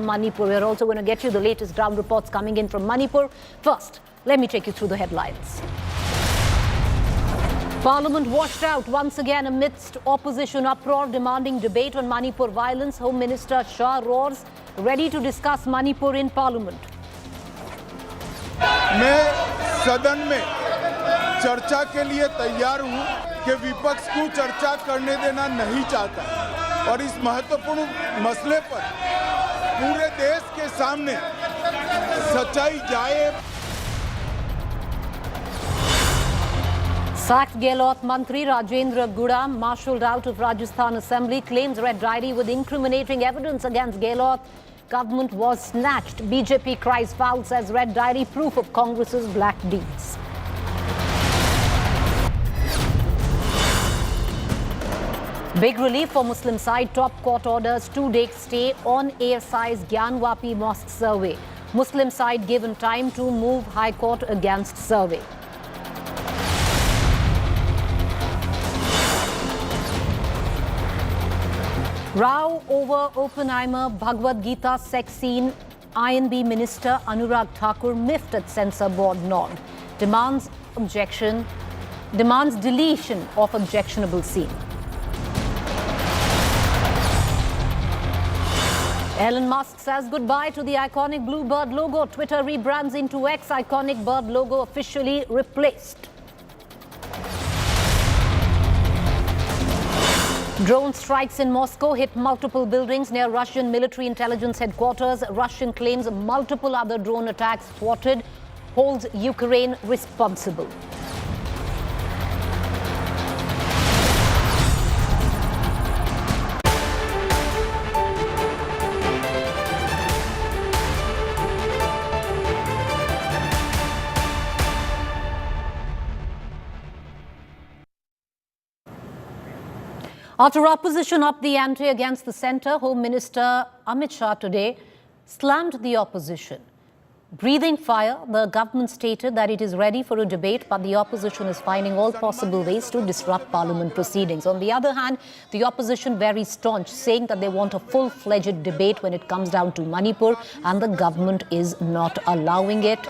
Manipur. We're also going to get you the latest ground reports coming in from Manipur. First, let me take you through the headlines. Parliament washed out once again amidst opposition uproar demanding debate on Manipur violence. Home Minister Shah roars, ready to discuss Manipur in Parliament. मैं सदन में चर्चा के लिए तैयार हूं कि विपक्ष को चर्चा करने देना नहीं चाहता और इस महत्वपूर्ण मसले पर पूरे देश के सामने सच्चाई जाए। Sacked Gehlot Mantri Rajendra Gudam, marshalled out of Rajasthan Assembly, claims red diary with incriminating evidence against Gehlot. Government was snatched. BJP cries foul, says red diary proof of Congress's black deeds. Big relief for Muslim side. Top court orders 2-day stay on ASI's Gyanwapi mosque survey. Muslim side given time to move High Court against survey. Row over Oppenheimer Bhagavad Gita sex scene. INB Minister Anurag Thakur miffed at censor board nod. Demands deletion of objectionable scene. Elon Musk says goodbye to the iconic blue bird logo. Twitter rebrands into X. Iconic bird logo officially replaced. Drone strikes in Moscow hit multiple buildings near Russian military intelligence headquarters. Russian claims multiple other drone attacks thwarted, holds Ukraine responsible. After opposition upped the ante against the centre, Home Minister Amit Shah today slammed the opposition. Breathing fire, the government stated that it is ready for a debate, but the opposition is finding all possible ways to disrupt parliament proceedings. On the other hand, the opposition very staunch, saying that they want a full-fledged debate when it comes down to Manipur, and the government is not allowing it.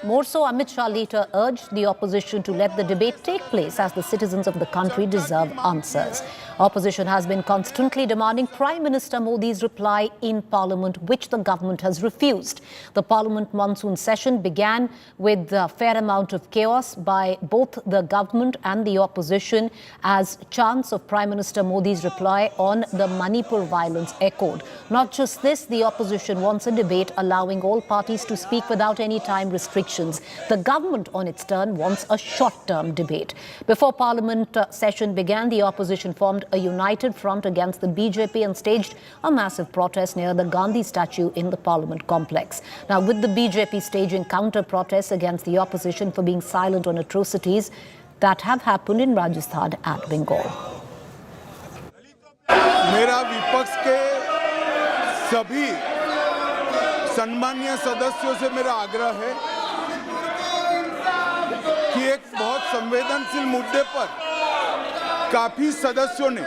More so, Amit Shah later urged the opposition to let the debate take place as the citizens of the country deserve answers. Opposition has been constantly demanding Prime Minister Modi's reply in Parliament, which the government has refused. The Parliament monsoon session began with a fair amount of chaos by both the government and the opposition as chants of Prime Minister Modi's reply on the Manipur violence echoed. Not just this, the opposition wants a debate allowing all parties to speak without any time restrictions. The government, on its turn, wants a short-term debate. Before Parliament session began, the opposition formed a united front against the BJP and staged a massive protest near the Gandhi statue in the Parliament complex. Now, with the BJP staging counter-protests against the opposition for being silent on atrocities that have happened in Rajasthan and Bengal. मेरा विपक्ष के सभी सम्मानीय सदस्यों से मेरा आग्रह है कि एक बहुत संवेदनशील मुद्दे पर काफी सदस्यों ने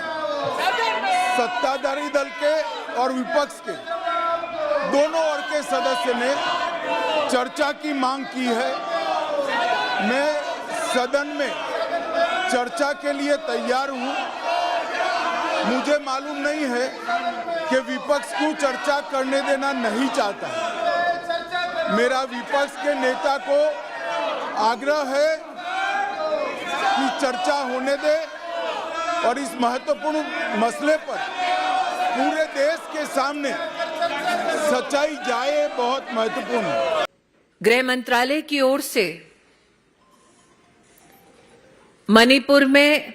सत्ताधारी दल के और विपक्ष के दोनों ओर के सदस्य ने चर्चा की मांग की है। मैं सदन में चर्चा के लिए तैयार हूं। मुझे मालूम नहीं है कि विपक्ष को चर्चा करने देना नहीं चाहता। मेरा विपक्ष के नेता को आग्रह है कि चर्चा होने दे और इस महत्वपूर्ण मसले पर पूरे देश के सामने सच्चाई जाए, बहुत महत्वपूर्ण है। गृह मंत्रालय की ओर से मणिपुर में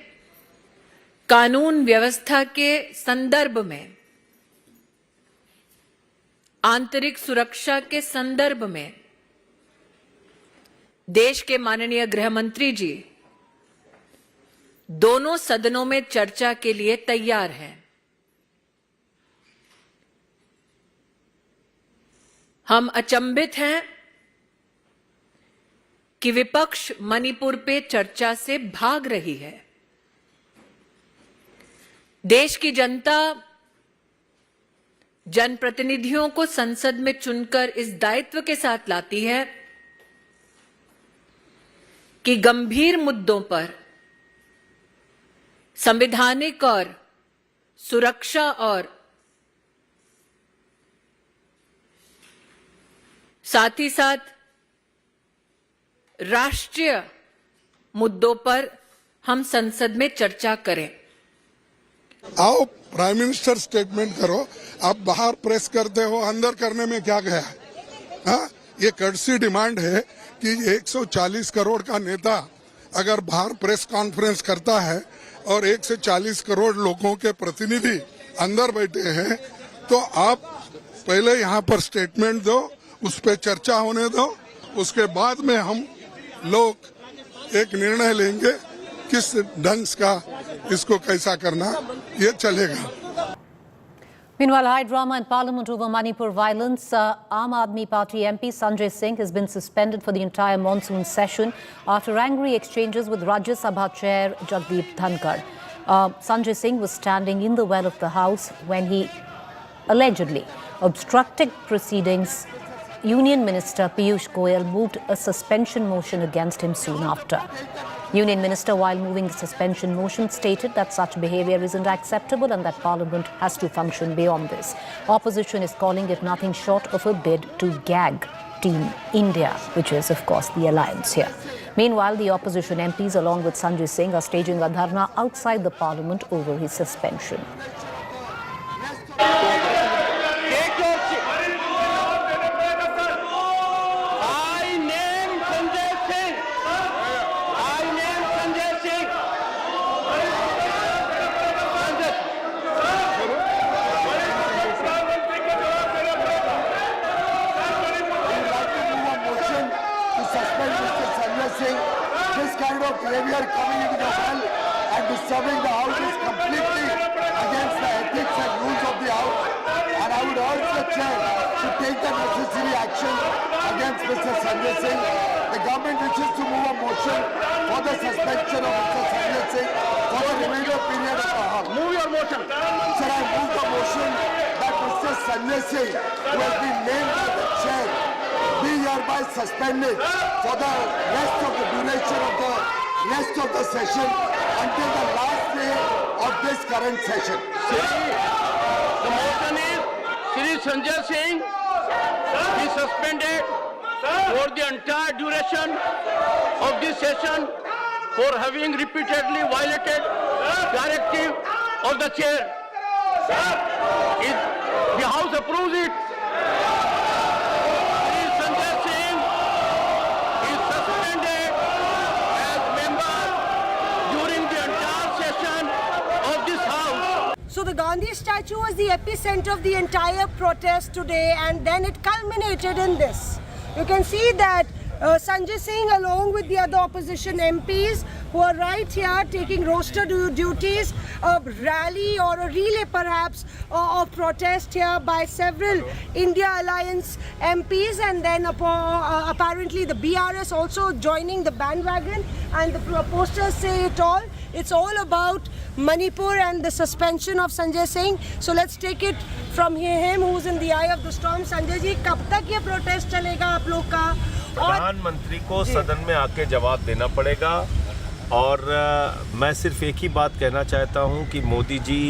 कानून व्यवस्था के संदर्भ में, आंतरिक सुरक्षा के संदर्भ में देश के माननीय गृह मंत्री जी दोनों सदनों में चर्चा के लिए तैयार हैं। हम अचंभित हैं कि विपक्ष मणिपुर पे चर्चा से भाग रही है। देश की जनता जनप्रतिनिधियों को संसद में चुनकर इस दायित्व के साथ लाती है कि गंभीर मुद्दों पर संवैधानिक और सुरक्षा और साथ ही साथ राष्ट्रीय मुद्दों पर हम संसद में चर्चा करें। आओ प्राइम मिनिस्टर स्टेटमेंट करो। आप बाहर प्रेस करते हो, अंदर करने में क्या गया? हाँ, ये कर्टसी डिमांड है कि 140 करोड़ का नेता अगर बाहर प्रेस कॉन्फ्रेंस करता है और 1 से 40 करोड़ लोगों के प्रतिनिधि अंदर बैठे हैं, तो आप पहले यहाँ पर स्टेटमेंट दो, उस पर चर्चा होने दो, उसके बाद में हम लोग एक निर्णय लेंगे किस ढंग का इसको कैसा करना, ये चलेगा। Meanwhile, high drama in Parliament over Manipur violence. Aam Aadmi Party MP Sanjay Singh has been suspended for the entire monsoon session after angry exchanges with Rajya Sabha Chair Jagdeep Dhankar. Sanjay Singh was standing in the well of the House when he allegedly obstructed proceedings. Union Minister Piyush Goyal moved a suspension motion against him soon after. Union Minister, while moving the suspension motion, stated that such behaviour isn't acceptable and that Parliament has to function beyond this. Opposition is calling it nothing short of a bid to gag Team India, which is, of course, the alliance here. Meanwhile, the opposition MPs, along with Sanjay Singh, are staging a dharna outside the Parliament over his suspension. This kind of behavior coming into the well and disturbing the House is completely against the ethics and rules of the House. And I would urge the Chair to take the necessary action against Mr. Sanjay Singh. The government wishes to move a motion for the suspension of Mr. Sanjay Singh for the remainder period of the House. Move your motion. Sir, I move the motion that Mr. Sanjay Singh, who has been named by the Chair, be hereby suspended for the rest of the duration of the rest of the session until the last day of this current session. The motion is Shri Sanjay Singh be suspended for the entire duration of this session for having repeatedly violated directive of the chair. If the House approves it, So the Gandhi statue was the epicenter of the entire protest today, and then it culminated in this. You can see that Sanjay Singh, along with the other opposition MPs who are right here taking roster duties, a rally or a relay perhaps of protest here by several India Alliance MPs, and then apparently the BRS also joining the bandwagon, and the posters say it all. It's all about Manipur and the suspension of Sanjay Singh. So let's take it from him who's in the eye of the storm. Sanjay ji, कब तक ये protest चलेगा आप लोग का? प्रधानमंत्री को सदन में आके जवाब देना पड़ेगा। और मैं सिर्फ एक ही बात कहना चाहता हूं कि मोदी जी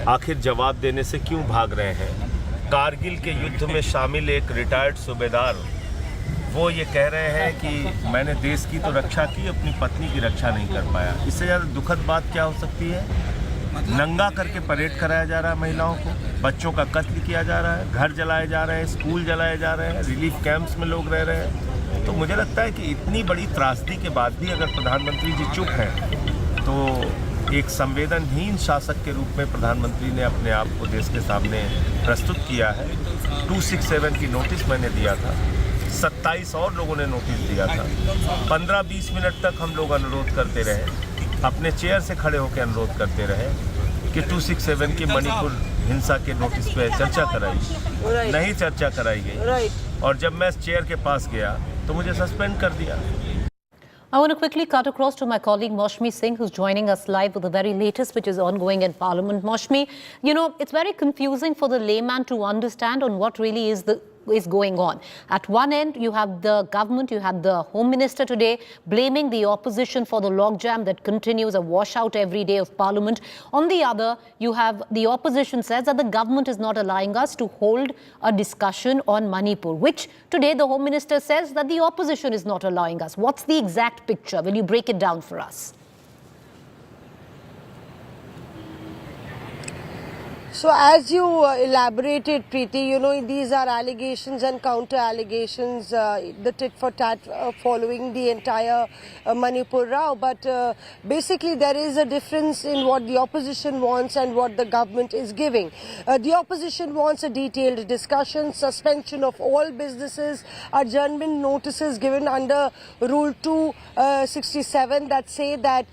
आखिर जवाब देने से क्यों भाग रहे हैं। कारगिल के युद्ध में शामिल एक रिटायर्ड सूबेदार वो ये कह रहे हैं कि मैंने देश की तो रक्षा की, अपनी पत्नी की रक्षा नहीं कर पाया। इससे ज़्यादा दुखद बात क्या हो सकती है। नंगा करके परेड कराया जा रहा है महिलाओं को, बच्चों का कत्ल किया जा रहा है, घर जलाए जा रहे हैं, स्कूल जलाए जा रहे हैं, रिलीफ कैंप्स में लोग रह रहे हैं। तो मुझे लगता है कि इतनी बड़ी त्रासदी के बाद भी अगर प्रधानमंत्री जी चुप हैं तो एक संवेदनहीन शासक के रूप में प्रधानमंत्री ने अपने आप को देश के सामने प्रस्तुत किया है। 267 की नोटिस मैंने दिया था, 27 और लोगों ने नोटिस दिया था। 15-20 मिनट तक हम लोग अनुरोध करते रहे, अपने चेयर से खड़े होकर अनुरोध करते रहे कि 267 की मणिपुर हिंसा के नोटिस पे चर्चा कराई, नहीं चर्चा कराई गई। और जब मैं चेयर के पास गया तो मुझे सस्पेंड कर दिया। I want to quickly cut across to my colleague Moshmi Singh, who's joining us live with the very latest which is ongoing in Parliament. Moshmi, you know, it's very confusing for the layman to understand on what really is going on. At one end, you have the government, you have the Home Minister today blaming the opposition for the logjam that continues, a washout every day of Parliament. On the other, you have the opposition says that the government is not allowing us to hold a discussion on Manipur, which today the Home Minister says that the opposition is not allowing us. What's the exact picture? Will you break it down for us? So as you elaborated, Preeti, you know, these are allegations and counter allegations, the tit for tat following the entire Manipur row. But basically there is a difference in what the opposition wants and what the government is giving. The opposition wants a detailed discussion, suspension of all businesses, adjournment notices given under Rule 267 that say that,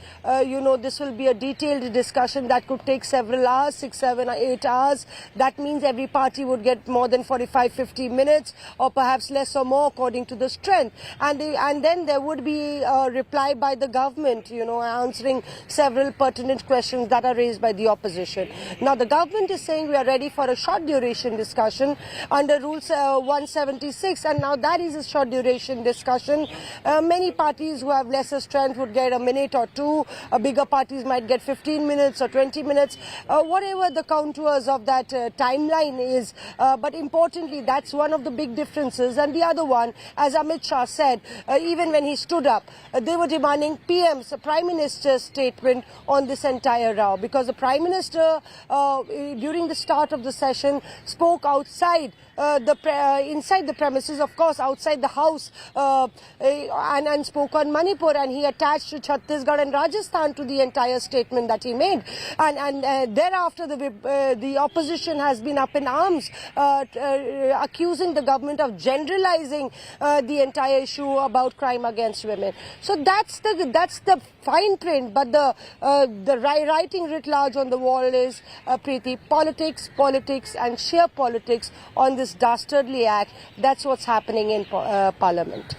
you know, this will be a detailed discussion that could take several hours, 6, 7, 8 hours. That means every party would get more than 45-50 minutes or perhaps less or more according to the strength. And then there would be a reply by the government, you know, answering several pertinent questions that are raised by the opposition. Now the government is saying we are ready for a short duration discussion under Rules 176, and now that is a short duration discussion. Many parties who have lesser strength would get a minute or two. Bigger parties might get 15 minutes or 20 minutes, whatever the contours of that timeline is. But importantly, that's one of the big differences. And the other one, as Amit Shah said, even when he stood up, they were demanding PM's, Prime Minister's statement on this entire row, because the Prime Minister during the start of the session spoke outside inside the premises, of course, outside the house, and spoke on Manipur, and he attached Chhattisgarh and Rajasthan to the entire statement that he made. And thereafter, the opposition has been up in arms, accusing the government of generalizing the entire issue about crime against women. So that's the fine print, but the writing writ large on the wall is, Preeti, politics and sheer politics on this dastardly act. That's what's happening in Parliament.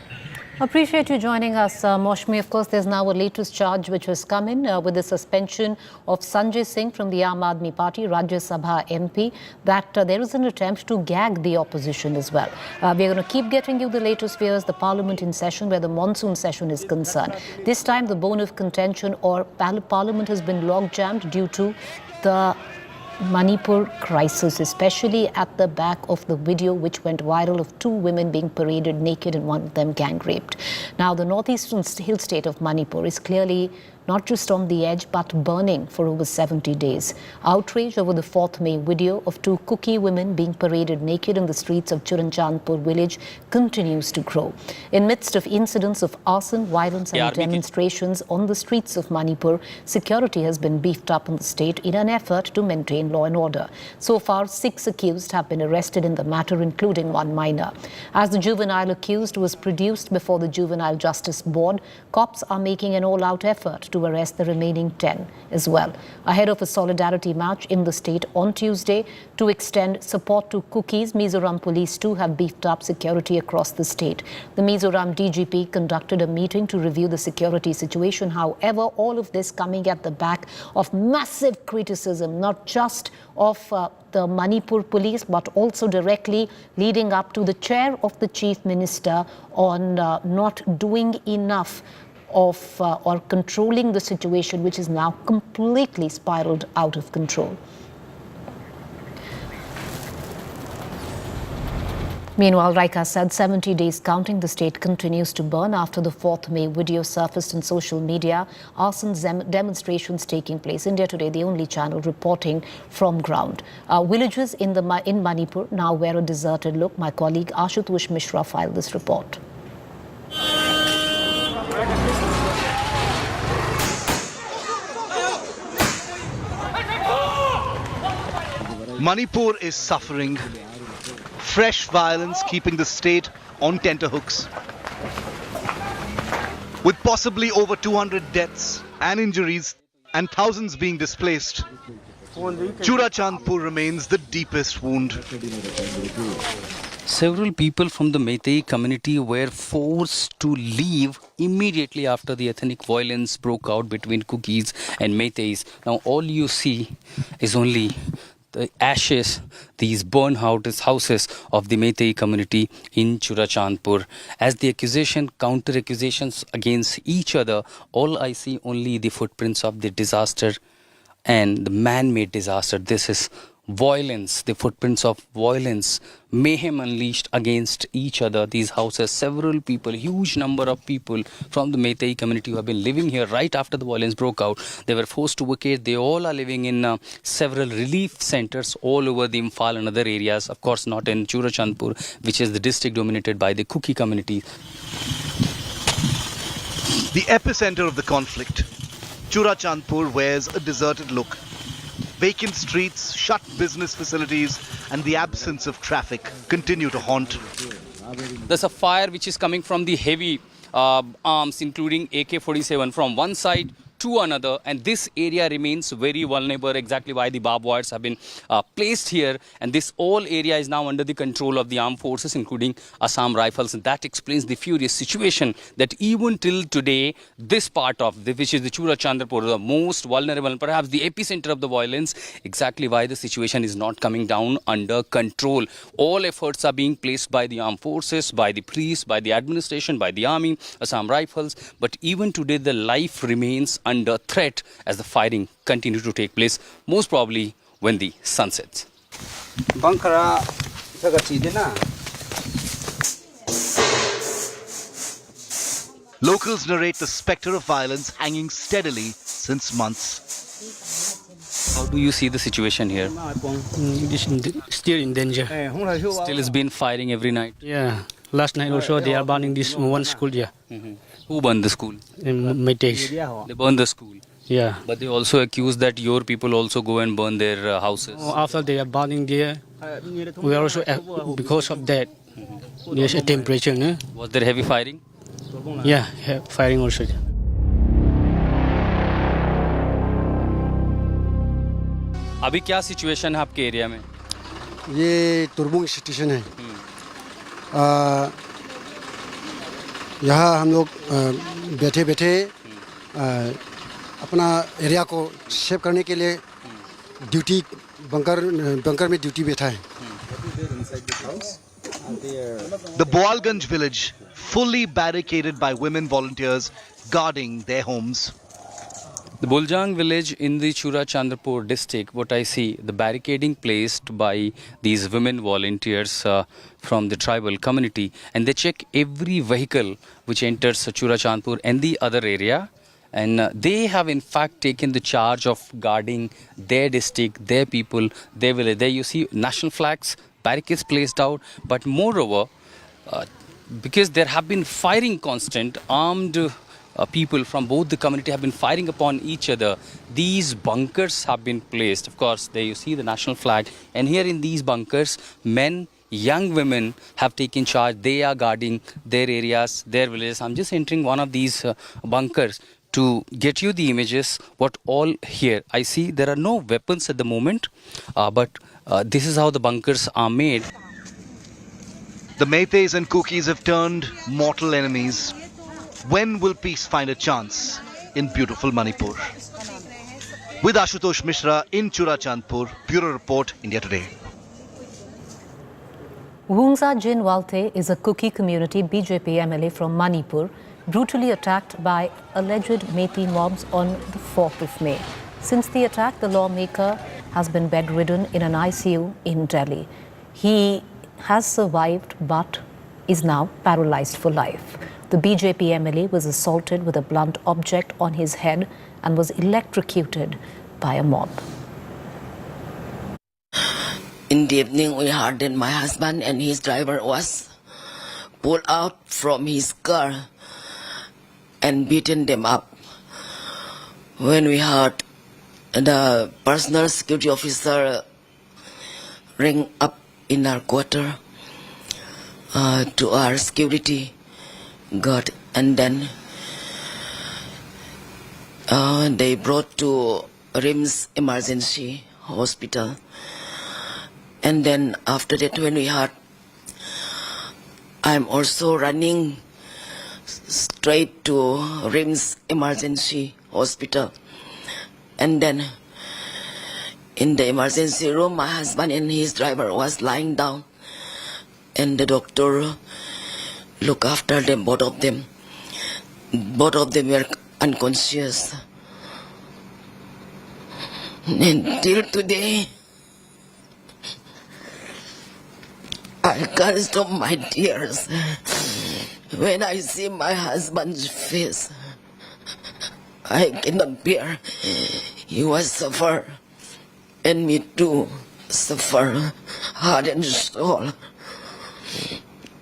Appreciate you joining us, Moshmi. Of course, there's now a latest charge which has come in with the suspension of Sanjay Singh from the Aam Aadmi Party, Rajya Sabha MP, that there is an attempt to gag the opposition as well. We're going to keep getting you the latest views, the Parliament in session where the monsoon session is concerned. This time, the bone of contention or Parliament has been log-jammed due to the Manipur crisis, especially at the back of the video which went viral of two women being paraded naked and one of them gang raped. Now, the northeastern hill state of Manipur is clearly not just on the edge but burning for over 70 days. Outrage over the 4th May video of two Kuki women being paraded naked in the streets of Churanchandpur village continues to grow. In midst of incidents of arson, violence and demonstrations on the streets of Manipur, security has been beefed up in the state in an effort to maintain law and order. So far, 6 accused have been arrested in the matter, including 1 minor. As the juvenile accused was produced before the Juvenile Justice Board, cops are making an all-out effort to arrest the remaining 10 as well. Ahead of a solidarity march in the state on Tuesday to extend support to Kukis, Mizoram police too have beefed up security across the state. The Mizoram DGP conducted a meeting to review the security situation. However, all of this coming at the back of massive criticism, not just of the Manipur police, but also directly leading up to the chair of the Chief Minister on not doing enough of or controlling the situation, which is now completely spiraled out of control. Meanwhile, like I said, 70 days counting, the state continues to burn after the 4th May video surfaced in social media. Arson demonstrations taking place. India Today, the only channel reporting from ground. Villages in Manipur now wear a deserted look. My colleague Ashutosh Mishra filed this report. Manipur is suffering. Fresh violence keeping the state on tenterhooks. With possibly over 200 deaths and injuries and thousands being displaced, Churachandpur remains the deepest wound. Several people from the Meitei community were forced to leave immediately after the ethnic violence broke out between Kukis and Meiteis. Now all you see is only the ashes, these burned houses of the Meitei community in Churachandpur. As the counter accusations against each other, all I see only the footprints of the disaster and the man-made disaster. This is violence, the footprints of violence, mayhem unleashed against each other. These houses, several people, huge number of people from the Meitei community who have been living here right after the violence broke out. They were forced to vacate. They all are living in several relief centers all over the Imphal and other areas. Of course, not in Churachandpur, which is the district dominated by the Kuki community. The epicenter of the conflict, Churachandpur wears a deserted look. Vacant streets, shut business facilities, and the absence of traffic continue to haunt. There's a fire which is coming from the heavy arms, including AK-47, from one side to another, and this area remains very vulnerable. Exactly why the barbed wires have been placed here, and this whole area is now under the control of the armed forces, including Assam Rifles, and that explains the furious situation that even till today, this part of which is the Churachandpur, the most vulnerable, perhaps the epicenter of the violence, exactly why the situation is not coming down under control. All efforts are being placed by the armed forces, by the police, by the administration, by the army, Assam Rifles, but even today the life remains under threat as the fighting continues to take place, most probably when the sun sets. Locals narrate the spectre of violence hanging steadily since months. How do you see the situation here? Still in danger. Still has been firing every night. Yeah. Last night also they are burning this one school here. Who burned the school? Meiteis. They burned the school. Yeah. But they also accuse that your people also go and burn their houses. After they are burning there, we are also because of that. There's a temperature. No? Was there heavy firing? Yeah, firing also. अभी क्या situation है आपके area में? ये तुरबुंग station है। यहाँ हम लोग बैठे बैठे अपना एरिया को सेव करने के लिए ड्यूटी बंकर में ड्यूटी बैठा है। The Boalganj village, fully barricaded by women volunteers guarding their homes. The Buljang village in the Churachandpur district, what I see, the barricading placed by these women volunteers from the tribal community, and they check every vehicle which enters Churachandpur and the other area, and they have in fact taken the charge of guarding their district, their people, their village. There you see national flags, barricades placed out, but moreover, because there have been firing constant, armed people from both the community have been firing upon each other. These bunkers have been placed. Of course, there you see the national flag. And here in these bunkers, men, young women have taken charge. They are guarding their areas, their villages. I'm just entering one of these bunkers to get you the images, what all here. I see there are no weapons at the moment, but this is how the bunkers are made. The Meiteis and Kukis have turned mortal enemies. When will peace find a chance in beautiful Manipur? With Ashutosh Mishra in Churachandpur, Bureau Report, India Today. Wungsa Jin Walte is a Kuki community BJP MLA from Manipur, brutally attacked by alleged Meitei mobs on the 4th of May. Since the attack, the lawmaker has been bedridden in an ICU in Delhi. He has survived but is now paralyzed for life. The BJP MLA was assaulted with a blunt object on his head and was electrocuted by a mob. In the evening, we heard that my husband and his driver was pulled out from his car and beaten them up. When we heard the personal security officer ring up in our quarter to our security guard, and then they brought to RIMS emergency hospital. And then after that, when we heard I'm also running straight to RIMS Emergency Hospital. And then in the emergency room, my husband and his driver was lying down. And the doctor looked after them, both of them. Both of them were unconscious. Until today, I can't stop my tears when I see my husband's face. I cannot bear. He was suffer, and me too suffer, heart and soul.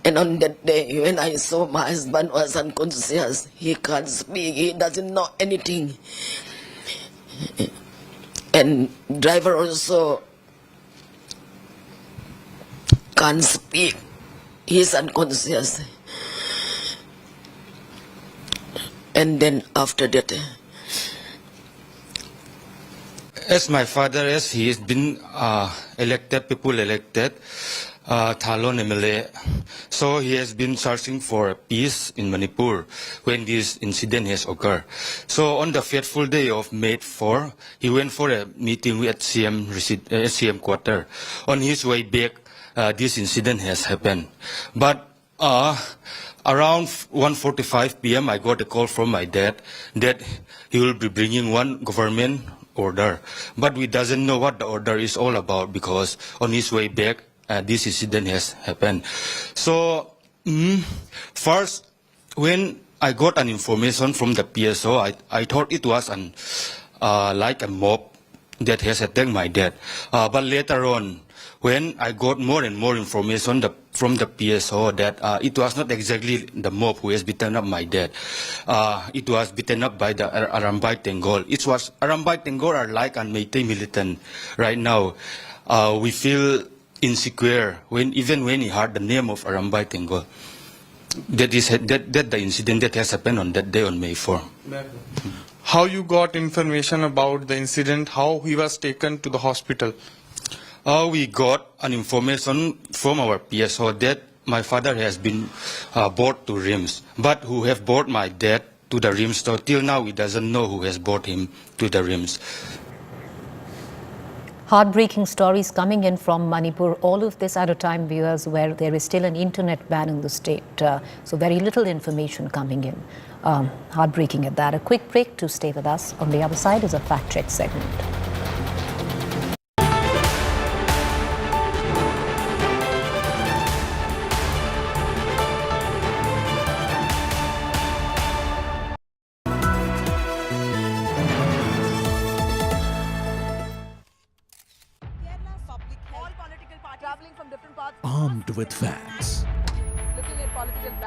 And on that day, when I saw my husband was unconscious, he can't speak, he doesn't know anything. And driver also can't speak, he's unconscious. And then after that, as my father, as he has been elected, people elected, Thalon MLA, so he has been searching for peace in Manipur when this incident has occurred. So on the fateful day of May 4, he went for a meeting with CM quarter. On his way back, this incident has happened. But around 1:45 p.m., I got a call from my dad that he will be bringing one government order. But we doesn't know what the order is all about because on his way back, this incident has happened. So first, when I got an information from the PSO, I thought it was like a mob that has attacked my dad. But later on, when I got more and more information from the PSO that it was not exactly the mob who has beaten up my dad. It was beaten up by the Arambay Tengol. It was Arambay Tengol are like a Meitei militant. Right now, we feel insecure even when he heard the name of Arambay Tengol. That the incident that has happened on that day on May 4. How you got information about the incident? How he was taken to the hospital? We got an information from our PSO that my father has been brought to RIMS, but who have brought my dad to the RIMS. So till now, we doesn't know who has brought him to the RIMS. Heartbreaking stories coming in from Manipur. All of this at a time, viewers, where there is still an internet ban in the state. So very little information coming in. Heartbreaking at that. A quick break to stay with us. On the other side is a fact check segment. Armed with facts,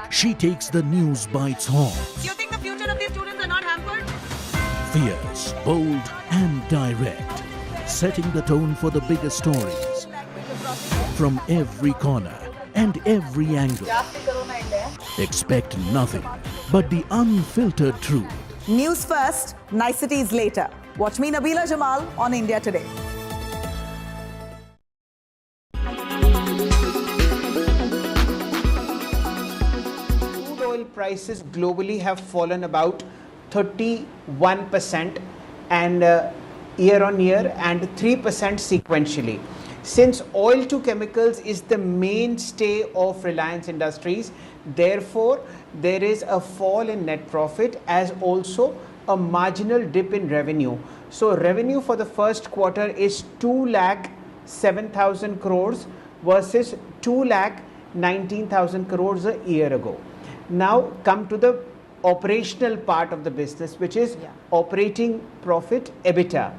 she takes the news by its horns. Do you think the future of these students are not hampered? Fierce, bold and direct, setting the tone for the biggest stories from every corner and every angle. Expect nothing but the unfiltered truth. News first, niceties later. Watch me, Nabila Jamal, on India Today. Prices globally have fallen about 31% and year on year and 3% sequentially. Since oil to chemicals is the mainstay of Reliance Industries, therefore there is a fall in net profit as also a marginal dip in revenue. So revenue for the first quarter is 2,07,000 crores versus 2,19,000 crores a year ago. Now come to the operational part of the business, which is operating profit, EBITDA.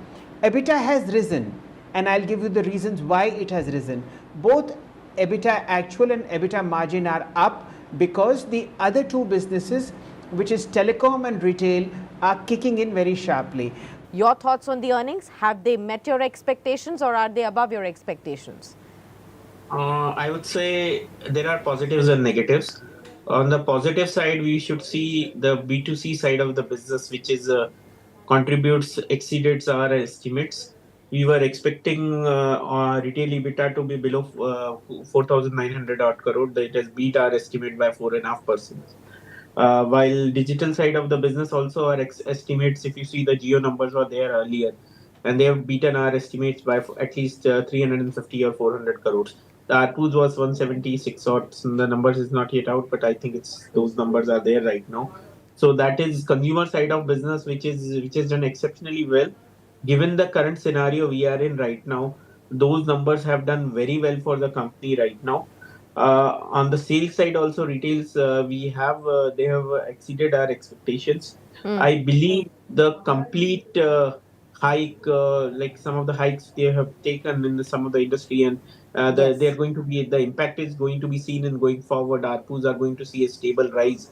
EBITDA has risen, and I'll give you the reasons why it has risen. Both EBITDA actual and EBITDA margin are up because the other two businesses, which is telecom and retail, are kicking in very sharply. Your thoughts on the earnings? Have they met your expectations or are they above your expectations? I would say there are positives and negatives. On the positive side, we should see the B2C side of the business, which is exceeded our estimates. we were expecting retail EBITDA to be below 4,900 odd crore. It has beat our estimate by 4.5%. While digital side of the business also our estimates, if you see the Geo numbers were there earlier, and they have beaten our estimates by at least 350 or 400 crores. The ARPUs was 176 or the numbers is not yet out, but I think those numbers are there right now. So that is consumer side of business, which is done exceptionally well. Given the current scenario we are in right now, those numbers have done very well for the company right now. On the sales side, also retails, they have exceeded our expectations. I believe the complete hike, like some of the hikes they have taken in some of the industry, and they are going to be the impact is going to be seen in going forward. ARPUs are going to see a stable rise.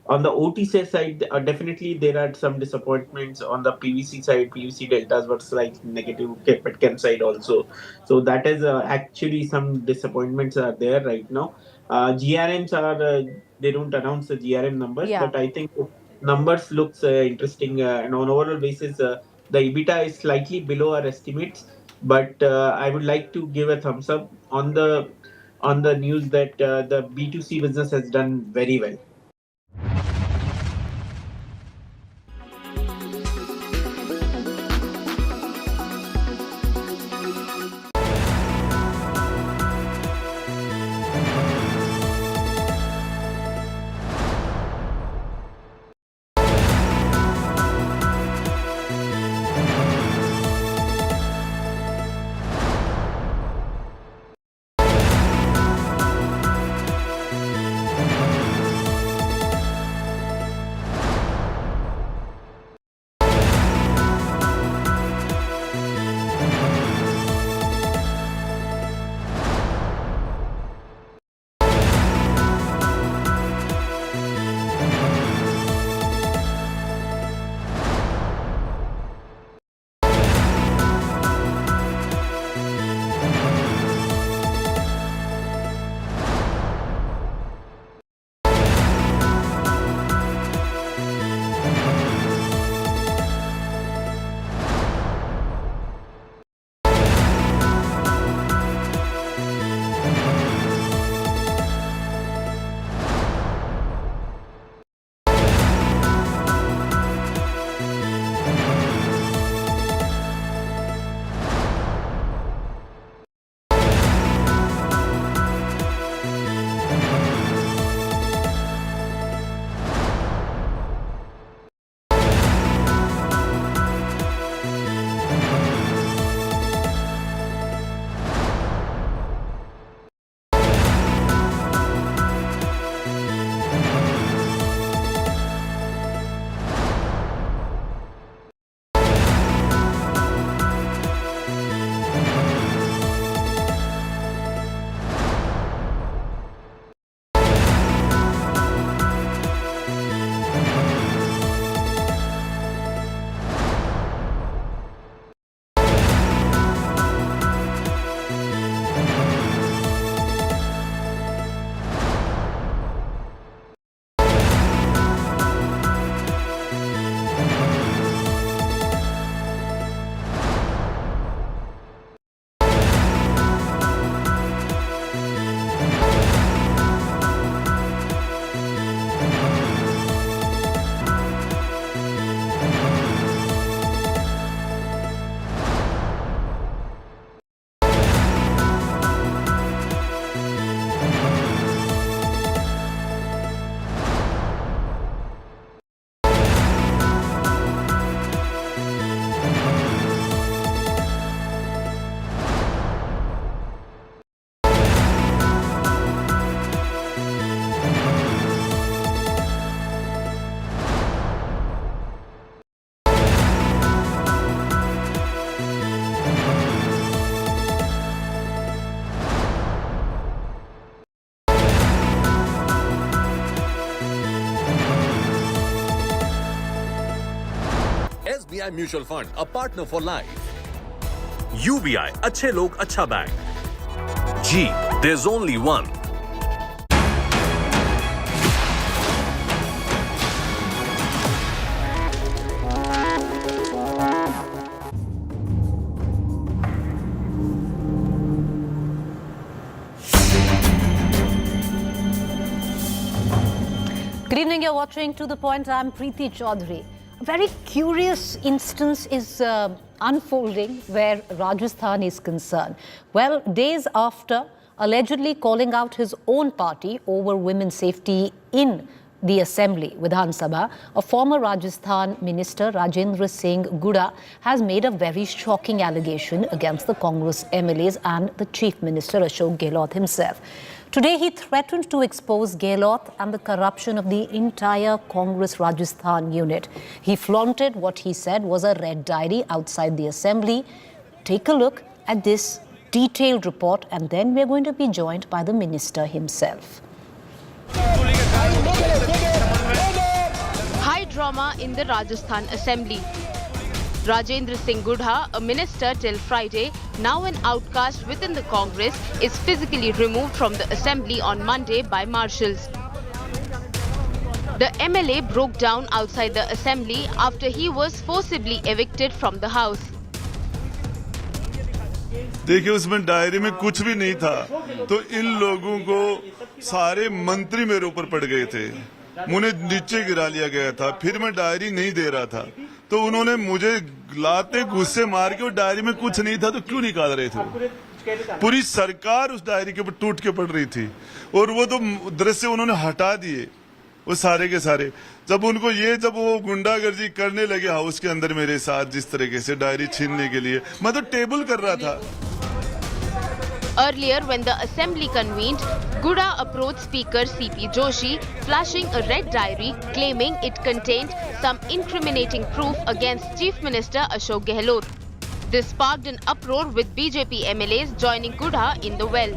On the OTC side, definitely there are some disappointments on the PVC side. PVC deltas were slightly negative, petchem side also. So that is actually some disappointments are there right now. GRMs are they don't announce the GRM numbers, but I think numbers looks interesting, and on overall basis, the EBITDA is slightly below our estimates. But I would like to give a thumbs up on the news that the B2C business has done very well. SBI Mutual Fund, a partner for life. UBI, अच्छे लोग अच्छा bank. G, there's only one. Good evening, you're watching To The Point. I'm Preeti Choudhry. A very curious instance is unfolding where Rajasthan is concerned. Well, days after allegedly calling out his own party over women's safety in the assembly, Vidhan Sabha, a former Rajasthan minister, Rajendra Singh Guda, has made a very shocking allegation against the Congress MLAs and the Chief Minister, Ashok Gehlot himself. Today, he threatened to expose Gehlot and the corruption of the entire Congress Rajasthan unit. He flaunted what he said was a red diary outside the assembly. Take a look at this detailed report, and then we're going to be joined by the minister himself. High drama in the Rajasthan Assembly. Rajendra Singh Guda, a minister till Friday, now an outcast within the Congress, is physically removed from the assembly on Monday by marshals. The MLA broke down outside the assembly after he was forcibly evicted from the house. देखिए, उसमें diary में कुछ भी नहीं था, तो इन लोगों को सारे मंत्री मेरे ऊपर पड़ गए थे, मुझे नीचे गिरा लिया गया था, फिर मैं डायरी नहीं दे रहा था, तो उन्होंने मुझे लाते गुस्से मार के, और डायरी में कुछ नहीं था तो क्यों निकाल रहे थे? पूरी सरकार उस डायरी के ऊपर टूट के पड़ रही थी, और वो तो दृश्य उन्होंने हटा दिए, वो सारे के सारे। जब वो गुंडागर्दी करने लगे हाउस के अंदर मेरे साथ, जिस तरीके से डायरी छीनने के लिए, मैं तो टेबल कर रहा था। Earlier, when the assembly convened, Guda approached Speaker C.P. Joshi, flashing a red diary, claiming it contained some incriminating proof against Chief Minister Ashok Gehlot. This sparked an uproar with BJP MLAs joining Guda in the well.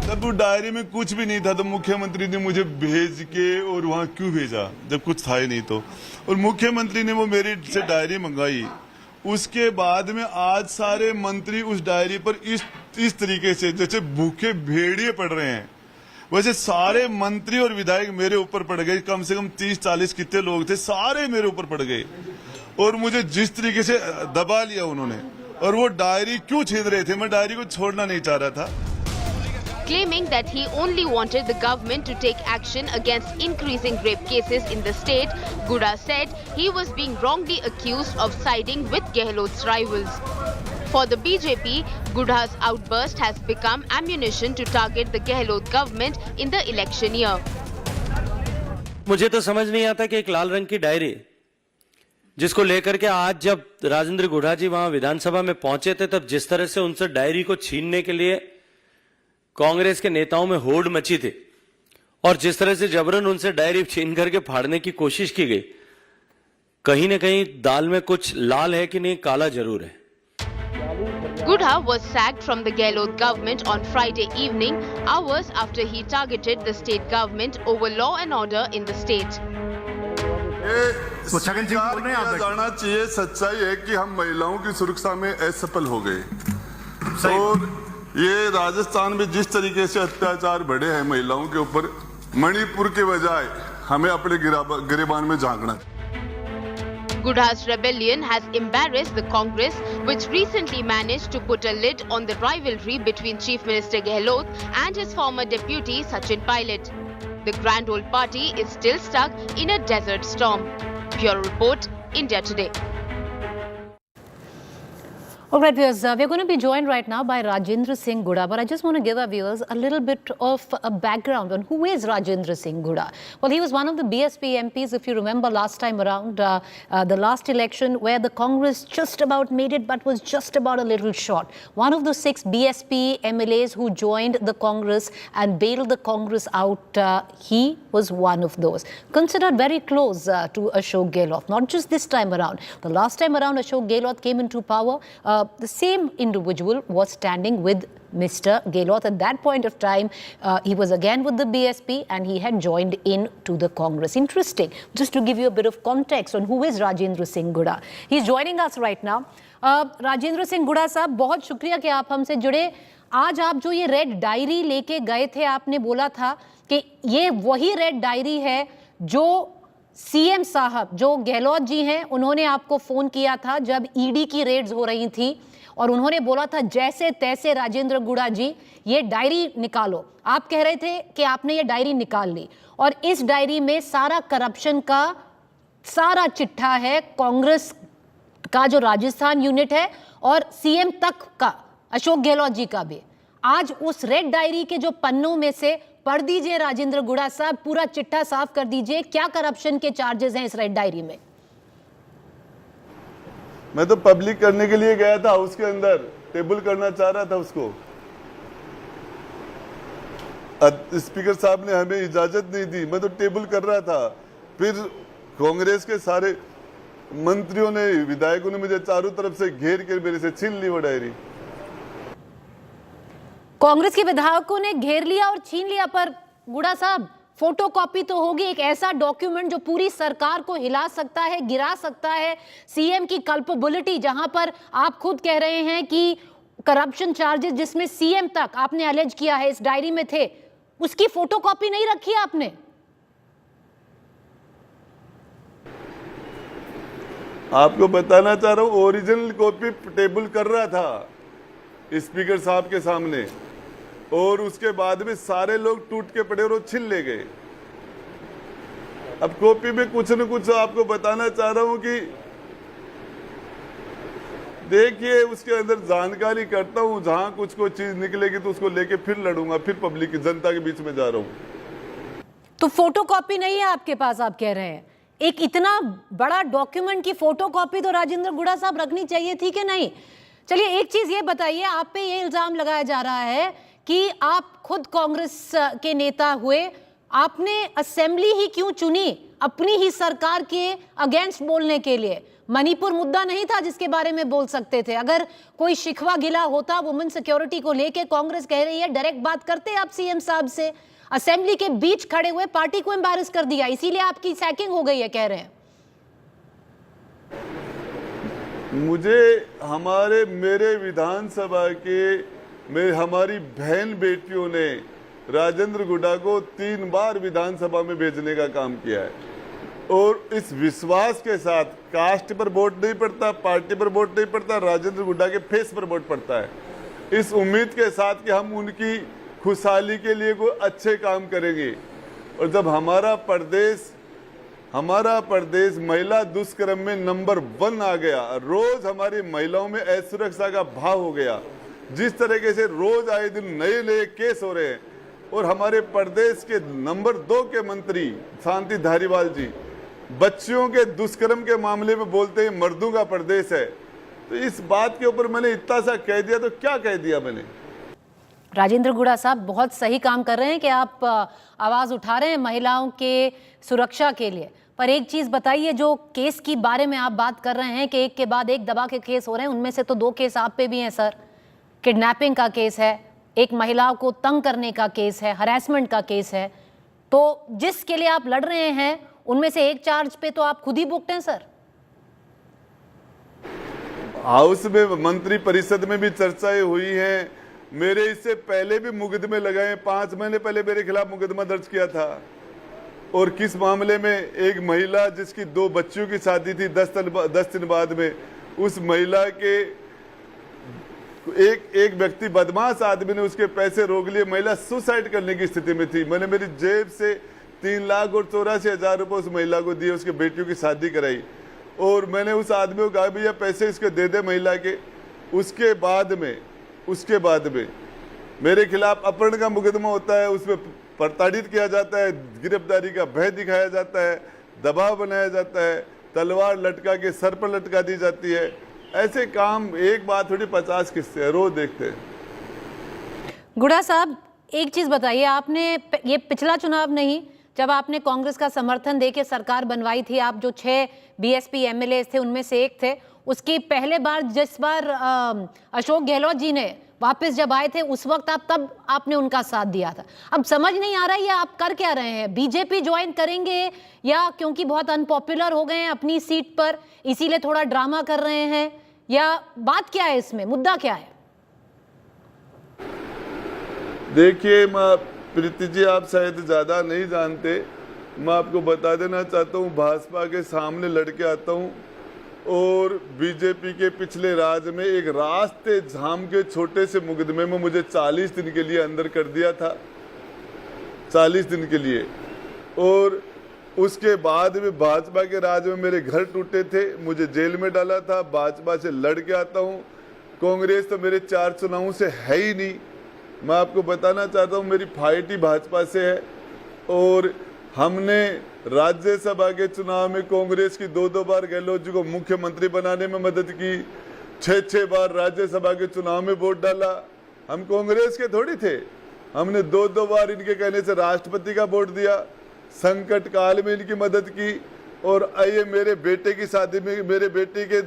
तब वो diary में कुछ भी नहीं था, तो मुख्यमंत्री ने मुझे भेज के, और वहाँ क्यों भेजा जब कुछ था ही नहीं? तो और मुख्यमंत्री ने वो मेरी से डायरी मंगाई, उसके बाद में आज सारे मंत्री उस डायरी पर इस तरीके से जैसे भूखे भेड़िए पड़ रहे हैं, वैसे सारे मंत्री और विधायक मेरे ऊपर पड़ गए। कम से कम 30-40 कितने लोग थे, सारे मेरे ऊपर पड़ गए, और मुझे जिस तरीके से दबा लिया उन्होंने। और वो डायरी क्यों छीन रहे थे? मैं डायरी को छोड़ना नहीं चाह रहा था। Claiming that he only wanted the government to take action against increasing rape cases in the state, Guda said he was being wrongly accused of siding with Gehlot's rivals. For the BJP, Guda's outburst has become ammunition to target the Gehlot government in the election year. मुझे तो समझ नहीं आता कि एक लाल रंग की diary, जिसको लेकर के आज जब राजेंद्र गुड़ा जी वहां विधानसभा में पहुंचे थे, तब जिस तरह से उनसे डायरी को छीनने के लिए कांग्रेस के नेताओं में होड़ मची थी, और जिस तरह से जबरन उनसे डायरी छीन करके फाड़ने की कोशिश की गई, कहीं न कहीं दाल में कुछ लाल है कि नहीं, काला जरूर है। Guda was sacked from the Gehlot government on Friday evening, hours after he targeted the state government over law and order in the state. जाना चाहिए, सच्चाई है कि हम महिलाओं की सुरक्षा में असफल हो गए, और ये राजस्थान में जिस तरीके से अत्याचार बढ़े हैं महिलाओं के ऊपर, मणिपुर के बजाय हमें अपने गिरेबान में झांकना। Guda's rebellion has embarrassed the Congress, which recently managed to put a lid on the rivalry between Chief Minister Gehlot and his former deputy Sachin Pilot. The grand old party is still stuck in a desert storm. Bureau Report, India Today. All right, viewers, we're going to be joined right now by Rajendra Singh Guda, but I just want to give our viewers a little bit of a background on who is Rajendra Singh Guda. Well, he was one of the BSP MPs, if you remember last time around, the last election, where the Congress just about made it, but was just about a little short. One of the 6 BSP MLAs who joined the Congress and bailed the Congress out, he was one of those. Considered very close to Ashok Gehlot, not just this time around. The last time around Ashok Gehlot came into power, the same individual was standing with Mr. Gehlot. At that point of time, he was again with the BSP and he had joined in to the Congress. Interesting. Just to give you a bit of context on who is Rajendra Singh Guda. He's joining us right now. Rajendra Singh Guda साहब, बहुत शुक्रिया कि आप हमसे जुड़े। आज आप जो ये रेड डायरी लेके गए थे, आपने बोला था कि ये वही रेड डायरी है जो सीएम साहब, जो गहलोत जी हैं, उन्होंने आपको फोन किया था जब ईडी की रेड्स हो रही थी, और उन्होंने बोला था जैसे तैसे राजेंद्र गुढ़ा जी ये डायरी निकालो। आप कह रहे थे कि आपने ये डायरी निकाल ली और इस डायरी में सारा करप्शन का सारा चिट्ठा है, कांग्रेस का जो राजस्थान यूनिट है और सीएम तक का अशोक गहलोत जी का भी। आज उस रेड डायरी के जो पन्नों में से पढ़ दीजिए राजेंद्र गुढ़ा साहब, पूरा चिट्ठा साफ कर दीजिए, क्या करप्शन के चार्जेस हैं इस रेड डायरी में? मैं तो पब्लिक करने के लिए गया था, उसके अंदर टेबल करना चाह रहा था उसको। स्पीकर साहब ने हमें इजाजत नहीं दी, मैं तो टेबल कर रहा था। फिर कांग्रेस के सारे मंत्रियों ने, विधायकों ने मुझे चारों तरफ से घेर कर मेरे से छीन ली वो डायरी। कांग्रेस के विधायकों ने घेर लिया और छीन लिया, पर गुढ़ा साहब फोटोकॉपी तो होगी, एक ऐसा डॉक्यूमेंट जो पूरी सरकार को हिला सकता है, गिरा सकता है, सीएम की कल्पेबिलिटी, जहां पर आप खुद कह रहे हैं कि करप्शन चार्जेस जिसमें सीएम तक आपने अलेज किया है इस डायरी में थे, उसकी फोटोकॉपी नहीं रखी आपने? आपको बताना चाह रहा हूं, ओरिजिनल कॉपी टेबल कर रहा था स्पीकर साहब के सामने और उसके बाद में सारे लोग टूट के पड़े और वो छीन ले गए। अब कॉपी में कुछ न कुछ आपको बताना चाह रहा हूं कि देखिए उसके अंदर जानकारी करता हूं, जहां कुछ कोई चीज निकलेगी तो उसको लेके फिर लड़ूंगा, फिर पब्लिक की जनता के बीच में जा रहा हूं। तो फोटोकॉपी नहीं है आपके पास, आप कह रहे हैं? एक इतना बड़ा डॉक्यूमेंट की फोटोकॉपी तो राजेंद्र गुढ़ा साहब रखनी चाहिए थी कि नहीं? चलिए एक चीज ये बताइए, आप पे ये इल्जाम लगाया जा रहा है कि आप खुद कांग्रेस के नेता हुए, आपने असेंबली ही क्यों चुनी अपनी ही सरकार के अगेंस्ट बोलने के लिए? मणिपुर मुद्दा नहीं था जिसके बारे में बोल सकते थे? अगर कोई शिकवा गिला होता वुमेन सिक्योरिटी को लेके, कांग्रेस कह रही है डायरेक्ट बात करते आप सीएम साहब से। असेंबली के बीच खड़े हुए पार्टी को एम्बैरेस कर दिया, इसीलिए आपकी सैकिंग हो गई है, कह रहे हैं। मुझे मेरे विधानसभा के हमारी बहन बेटियों ने राजेंद्र गुढ़ा को 3 बार विधानसभा में भेजने का काम किया है और इस विश्वास के साथ, कास्ट पर वोट नहीं पड़ता, पार्टी पर वोट नहीं पड़ता, राजेंद्र गुढ़ा के फेस पर वोट पड़ता है, इस उम्मीद के साथ कि हम उनकी खुशहाली के लिए कोई अच्छे काम करेंगे। और जब हमारा प्रदेश महिला दुष्कर्म में नंबर 1 आ गया, रोज हमारी महिलाओं में असुरक्षा का भाव हो गया, जिस तरीके से रोज आए दिन नए केस हो रहे हैं और हमारे प्रदेश के नंबर 2 के मंत्री शांति धारीवाल जी बच्चियों के दुष्कर्म के मामले में बोलते हैं मर्दों का प्रदेश है, तो इस बात के ऊपर मैंने इतना सा कह दिया तो क्या कह दिया मैंने? राजेंद्र गुढ़ा साहब बहुत सही काम कर रहे हैं कि आप आवाज उठा रहे हैं महिलाओं के सुरक्षा के लिए, पर एक चीज बताइए, जो केस की बारे में आप बात कर रहे हैं कि एक के बाद एक दबा के केस हो रहे हैं, उनमें से तो 2 केस आप पे भी हैं सर। किडनैपिंग का केस है, एक महिला को तंग करने का केस है, हरासमेंट का केस है, तो जिसके लिए आप लड़ रहे हैं उनमें से एक चार्ज पे तो आप खुद ही बुकते हैं सर। हाउस में मंत्री परिषद में भी चर्चाएं हुई हैं, मेरे इससे पहले भी मुकदमे लगाए, 5 महीने पहले मेरे खिलाफ मुकदमा दर्ज किया था। और किस मामले में? एक महिला जिसकी 2 बच्चियों की शादी थी, 10 दिन बाद में उस महिला के एक व्यक्ति, बदमाश आदमी ने उसके पैसे रोक लिए, महिला सुसाइड करने की स्थिति में थी। मैंने मेरी जेब से 3,84,000 रुपये उस महिला को दिए, उसके बेटियों की शादी कराई और मैंने उस आदमी को कहा भैया पैसे इसके दे दे महिला के। उसके बाद में मेरे खिलाफ अपहरण का मुकदमा होता है, उसमें प्रताड़ित किया जाता है, गिरफ्तारी का भय दिखाया जाता है, दबाव बनाया जाता है, तलवार लटका के सर पर लटका दी जाती है। ऐसे काम एक बात थोड़ी 50 किस्से रोज देखते हैं। गुढ़ा साहब एक चीज बताइए, आपने ये पिछला चुनाव नहीं, जब आपने कांग्रेस का समर्थन देके सरकार बनवाई थी, आप जो 6 बीएसपी एमएलए थे उनमें से एक थे, उसकी पहले बार जिस बार अशोक गहलोत जी ने वापस जब आए थे उस वक्त तब आपने उनका साथ दिया था। अब समझ नहीं आ रहा है ये आप कर क्या रहे हैं? बीजेपी ज्वाइन करेंगे या क्योंकि बहुत अनपॉपुलर हो गए हैं अपनी सीट पर इसीलिए थोड़ा ड्रामा कर रहे हैं, या बात क्या है इसमें, मुद्दा क्या है? देखिए प्रीति जी, आप शायद ज्यादा नहीं जानते, मैं आपको बता देना चाहता हूँ, भाजपा के सामने लड़के आता हूँ और बीजेपी के पिछले राज में एक रास्ते झाम के छोटे से मुकदमे में मुझे 40 दिन के लिए अंदर कर दिया था, 40 दिन के लिए। और उसके बाद में भाजपा के राज में मेरे घर टूटे थे, मुझे जेल में डाला था। भाजपा से लड़ के आता हूँ, कांग्रेस तो मेरे 4 चुनावों से है ही नहीं। मैं आपको बताना चाहता हूँ मेरी फाइट ही भाजपा से है। और हमने राज्यसभा के चुनाव में कांग्रेस की 2-2 बार गहलोत जी को मुख्यमंत्री बनाने में मदद की, 6-6 बार राज्यसभा के चुनाव में वोट डाला। हम कांग्रेस के थोड़ी थे, हमने 2-2 बार इनके कहने से राष्ट्रपति का वोट दिया, संकट काल में इनकी मदद की। और आइए मेरे बेटे की शादी में, मेरे बेटे के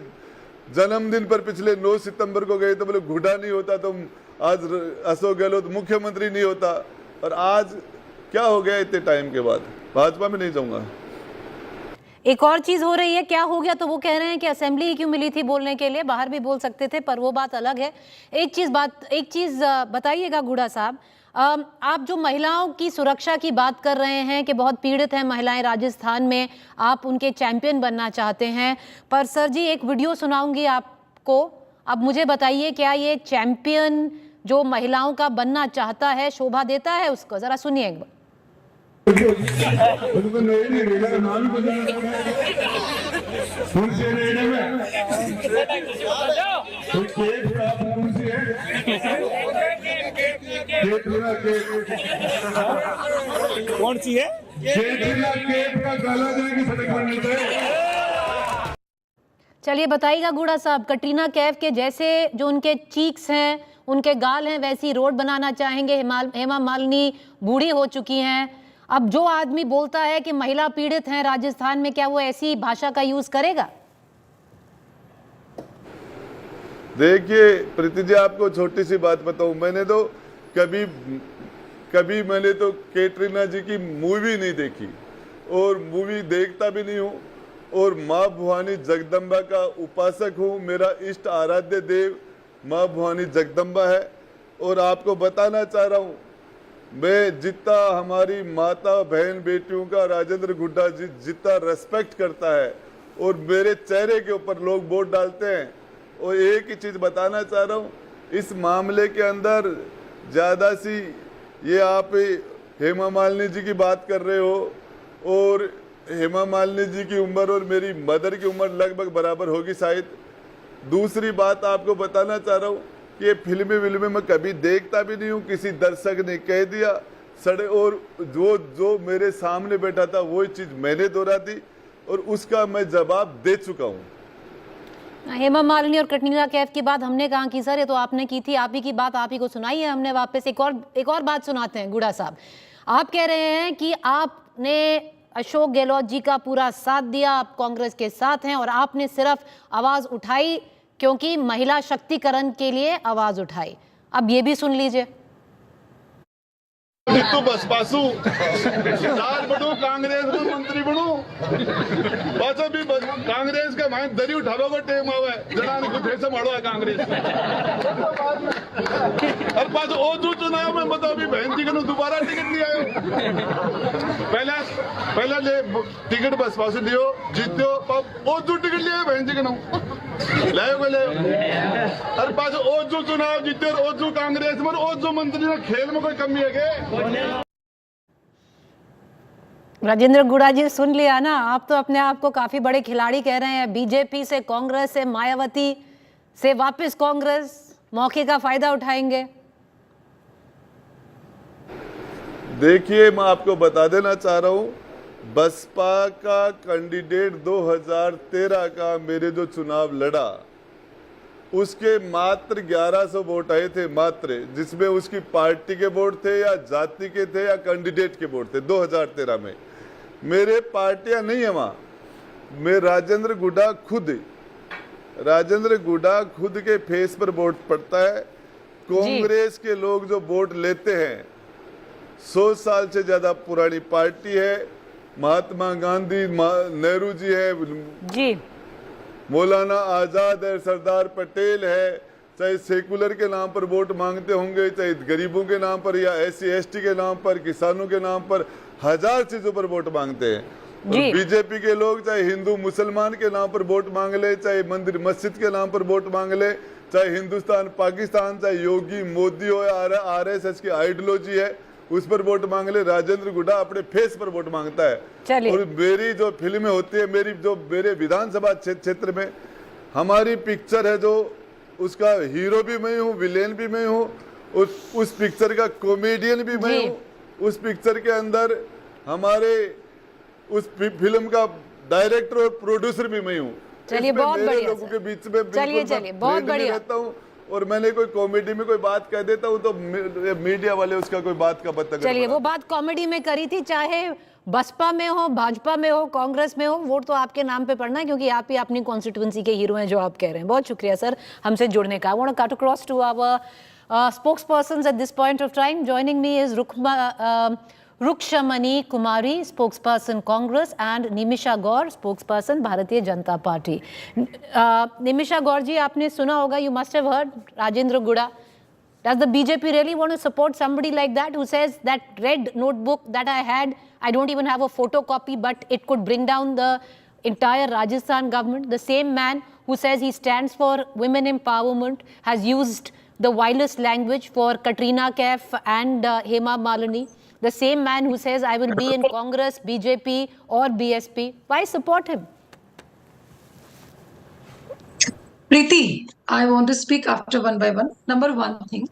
जन्मदिन पर पिछले 9 सितंबर को गए तो बोले घुड़ा नहीं होता तो आज अशोक गहलोत मुख्यमंत्री नहीं होता। और आज क्या हो गया इतने टाइम के बाद, भाजपा में नहीं जाऊंगा। एक और चीज हो रही है, क्या हो गया तो वो कह रहे हैं कि असेंबली क्यों मिली थी बोलने के लिए, बाहर भी बोल सकते थे, पर वो बात अलग है। एक चीज बताइएगा गुड़ा साहब, आप जो महिलाओं की सुरक्षा की बात कर रहे हैं कि बहुत पीड़ित हैं महिलाएं राजस्थान में, आप उनके चैंपियन बनना चाहते हैं, पर सर जी एक वीडियो सुनाऊंगी आपको, अब मुझे बताइए क्या ये चैंपियन जो महिलाओं का बनना चाहता है शोभा देता है उसको? जरा सुनिए एक बार। कौन सी है? चलिए बताइएगा गुड़ा साहब, कटरीना कैफ के जैसे जो उनके चीक्स हैं, उनके गाल हैं, वैसी रोड बनाना चाहेंगे। हेमा मालिनी बूढ़ी हो चुकी हैं। अब जो आदमी बोलता है कि महिला पीड़ित हैं राजस्थान में, क्या वो ऐसी भाषा का यूज करेगा? देखिए प्रीति जी, आपको छोटी सी बात बताऊं, मैंने तो कभी मैंने तो कैटरीना जी की मूवी नहीं देखी और मूवी देखता भी नहीं हूं। और माँ भवानी जगदम्बा का उपासक हूं, मेरा इष्ट आराध्य देव माँ भवानी जगदम्बा है। और आपको बताना चाह रहा हूं, मैं जितना हमारी माता बहन बेटियों का राजेंद्र गुड्डा जी जितना रेस्पेक्ट करता है और मेरे चेहरे के ऊपर लोग वोट डालते हैं। और एक ही चीज बताना चाह रहा हूँ, इस मामले के अंदर ज्यादा सी ये आप हेमा मालिनी जी की बात कर रहे हो, और हेमा मालिनी जी की उम्र और मेरी मदर की उम्र लगभग बराबर होगी शायद। दूसरी बात आपको बताना चाह रहा हूँ कि ये फिल्में मैं कभी देखता भी नहीं हूँ, किसी दर्शक ने कह दिया सड़े, और जो मेरे सामने बैठा था वही चीज मैंने दोहरा दी और उसका मैं जवाब दे चुका हूँ। हेमा मालिनी और कटरीना कैफ की बात हमने कहा की सर, ये तो आपने की थी, आप ही की बात आप ही को सुनाई है हमने। वापस एक और बात सुनाते हैं गुड़ा साहब। आप कह रहे हैं कि आपने अशोक गहलोत जी का पूरा साथ दिया, आप कांग्रेस के साथ हैं और आपने सिर्फ आवाज उठाई क्योंकि महिला शक्तिकरण के लिए आवाज उठाई। अब ये भी सुन लीजिए। तो बस पासू राज बढ़ू, कांग्रेस में मंत्री बनू, बस अभी कांग्रेस का माइंड दरी उठावा को टेम आवे जना ने कुछ ऐसे मारो है कांग्रेस और पास ओ जो चुनाव में बताओ अभी बहन जी को दोबारा टिकट नहीं आयो। पहले ले टिकट बस पासू लियो, जीतो, ओ जो टिकट लिया बहन जी के ले और पास ओ जो चुनाव जीते और ओ जो कांग्रेस में ओ जो मंत्री ने खेल में कोई कमी है के? राजेंद्र गुड़ा जी सुन लिया ना, आप तो अपने आप को काफी बड़े खिलाड़ी कह रहे हैं। बीजेपी से कांग्रेस से मायावती से वापस कांग्रेस, मौके का फायदा उठाएंगे। देखिए मैं आपको बता देना चाह रहा हूं, बसपा का कैंडिडेट 2013 का मेरे जो चुनाव लड़ा उसके मात्र 1100 वोट आए थे मात्र, जिसमें उसकी पार्टी के वोट थे या जाति के थे या कैंडिडेट के वोट थे 2013 में। मेरे पार्टियां नहीं है वहां, मैं राजेंद्र गुड्डा खुद के फेस पर वोट पड़ता है। कांग्रेस के लोग जो वोट लेते हैं 100 साल से ज्यादा पुरानी पार्टी है, महात्मा गांधी नेहरू जी है जी, मौलाना आजाद है, सरदार पटेल है, चाहे सेकुलर के नाम पर वोट मांगते होंगे, चाहे गरीबों के नाम पर या SC ST के नाम पर, किसानों के नाम पर, हजार चीजों पर वोट मांगते हैं। और बीजेपी के लोग चाहे हिंदू मुसलमान के नाम पर वोट मांग ले, चाहे मंदिर मस्जिद के नाम पर वोट मांग ले, चाहे हिंदुस्तान पाकिस्तान, चाहे योगी मोदी हो या आरएसएस की आइडियोलॉजी है उस पर वोट मांग ले, राजेंद्र गुड्डा अपने फेस पर वोट मांगता है। और मेरी जो फिल्में होती है, मेरे विधानसभा क्षेत्र में हमारी पिक्चर है, जो उसका हीरो भी मैं हूँ, विलेन भी मैं हूँ, उस पिक्चर का कॉमेडियन भी मैं हूँ, उस पिक्चर के अंदर हमारे उस फिल्म का डायरेक्टर और प्रोड्यूसर भी मैं हूँ। चलिए बहुत बढ़िया लोगों के बीच में चलिए बहुत बढ़िया रहता हूँ, और मैंने कोई कॉमेडी में कोई बात कह देता हूँ तो मीडिया वाले उसका कोई बात का पता। चलिए वो बात कॉमेडी में करी थी, चाहे बसपा में हो, भाजपा में हो, कांग्रेस में हो, वोट तो आपके नाम पे पड़ना है क्योंकि आप ही अपनी कॉन्स्टिट्यूंसी के हीरो हैं जो आप कह रहे हैं। बहुत शुक्रिया सर हमसे जुड़ने का। I want to cut across to our spokespersons at this point of time. Joining me is Rukshamani Kumari, spokesperson Congress, and Nimisha Gaur, spokesperson Bharatiya Janata Party. Nimisha Gaur ji, आपने सुना होगा, you must have heard Rajendra Guda. Does the BJP really want to support somebody like that who says that red notebook that I had, I don't even have a photocopy, but it could bring down the entire Rajasthan government? The same man who says he stands for women empowerment has used the vilest language for Katrina Kaif and Hema Malini. The same man who says I will be in Congress, BJP or BSP. Why support him? Preeti, I want to speak after one by one. Number one thing,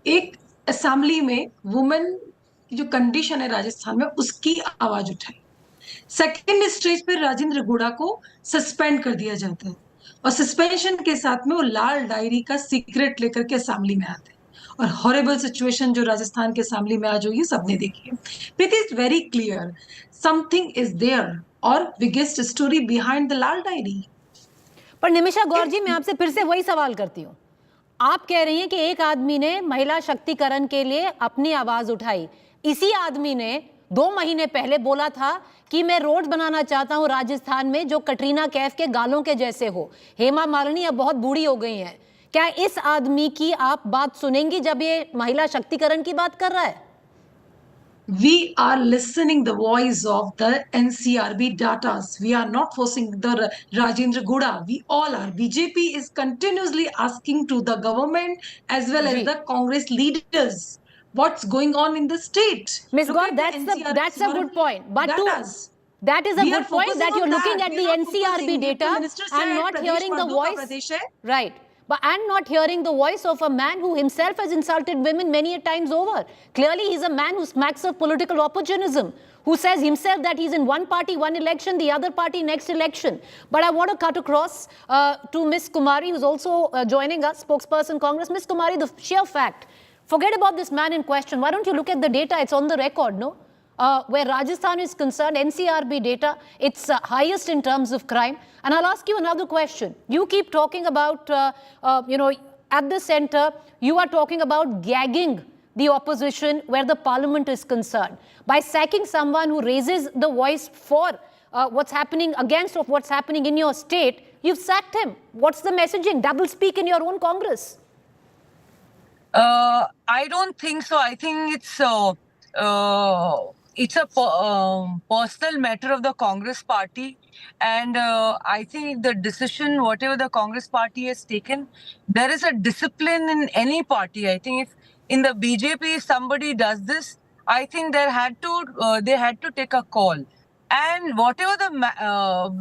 एक assembly में women की जो condition है राजस्थान में उसकी आवाज उठाई। Second stage पर राजेंद्र गुड़ा को सस्पेंड कर दिया जाता है और सस्पेंशन के साथ में वो लाल डायरी का सीक्रेट लेकर के असेंबली में आते हैं और हॉरिबल सिचुएशन जो राजस्थान के असेंबली में आज हुई है सबने देखी है। Preeti is very clear, something is there और biggest story behind the Lal diary. पर निमिषा गौर जी, मैं आपसे फिर से वही सवाल करती हूँ। आप कह रही हैं कि एक आदमी ने महिला शक्तिकरण के लिए अपनी आवाज उठाई, इसी आदमी ने 2 महीने पहले बोला था कि मैं रोड बनाना चाहता हूं राजस्थान में जो कटरीना कैफ के गालों के जैसे हो। हेमा मालिनी अब बहुत बूढ़ी हो गई हैं। क्या इस आदमी की आप बात सुनेंगी जब ये महिला शक्तिकरण की बात कर रहा है? We are listening the voice of the NCRB datas. We are not forcing the Rajendra Guda. We all are. BJP is continuously asking to the government as well as the Congress leaders what's going on in the state. Ms. Gaur, that's a good point. But that is a good point that you're looking at the NCRB data and not hearing the voice. Right. But and not hearing the voice of a man who himself has insulted women many a times over. Clearly, he's a man who smacks of political opportunism, who says himself that he's in one party, one election, the other party, next election. But I want to cut across to Ms. Kumari, who's also joining us, spokesperson Congress. Ms. Kumari, the sheer fact, forget about this man in question. Why don't you look at the data? It's on the record, no? Where Rajasthan is concerned, NCRB data, it's highest in terms of crime. And I'll ask you another question. You keep talking about, at the center, you are talking about gagging the opposition where the parliament is concerned. By sacking someone who raises the voice for what's happening, against of what's happening in your state, you've sacked him. What's the messaging? Double speak in your own Congress. I don't think so. I think it's a personal matter of the Congress party, and I think the decision, whatever the Congress party has taken, there is a discipline in any party. I think if in the BJP somebody does this, I think they had to take a call, and whatever the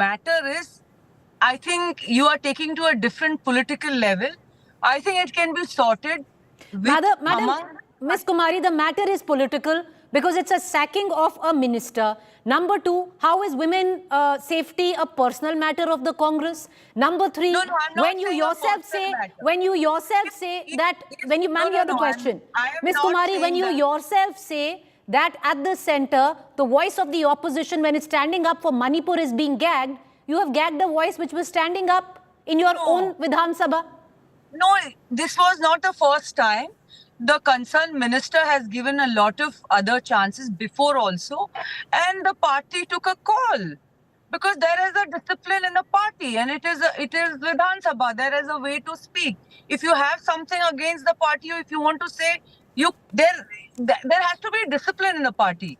matter is, I think you are taking to a different political level. I think it can be sorted. Madam, Ms. Kumari, the matter is political because it's a sacking of a minister. Number 2, how is women safety a personal matter of the Congress? Number 3, when you yourself say that, ma'am, you have the question. Ms. Kumari, when you yourself say that at the center, the voice of the opposition when it's standing up for Manipur is being gagged, you have gagged a voice which was standing up in your own Vidhan Sabha. No, this was not the first time. The concerned minister has given a lot of other chances before also, and the party took a call because there is a discipline in the party, and it is Vidhan Sabha. There is a way to speak. If you have something against the party, or if you want to say, there has to be discipline in the party.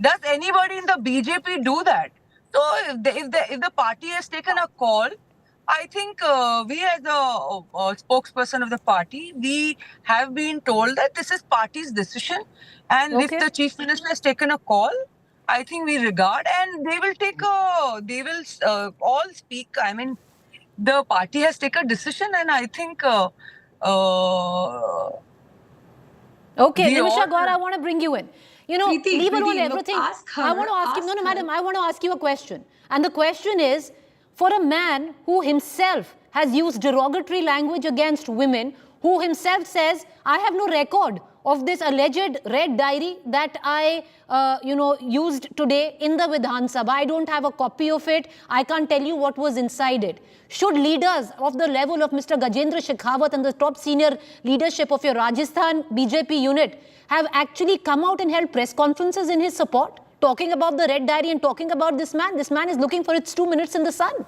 Does anybody in the BJP do that? So if the party has taken a call, I think we as a spokesperson of the party, we have been told that this is party's decision, and if the chief minister has taken a call, I think we regard, and they will all speak. I mean, the party has taken a decision, and I think. Okay, Nimisha Gaur, I want to bring you in. You know, Preeti, leave alone Preeti, everything. ask her, I want to ask you, no, madam, I want to ask you a question. And the question is, for a man who himself has used derogatory language against women, who himself says, I have no record of this alleged red diary that I, used today in the Vidhan Sabha. I don't have a copy of it. I can't tell you what was inside it. Should leaders of the level of Mr. Gajendra Shekhawat and the top senior leadership of your Rajasthan BJP unit have actually come out and held press conferences in his support, talking about the red diary and talking about this man? This man is looking for its 2 minutes in the sun.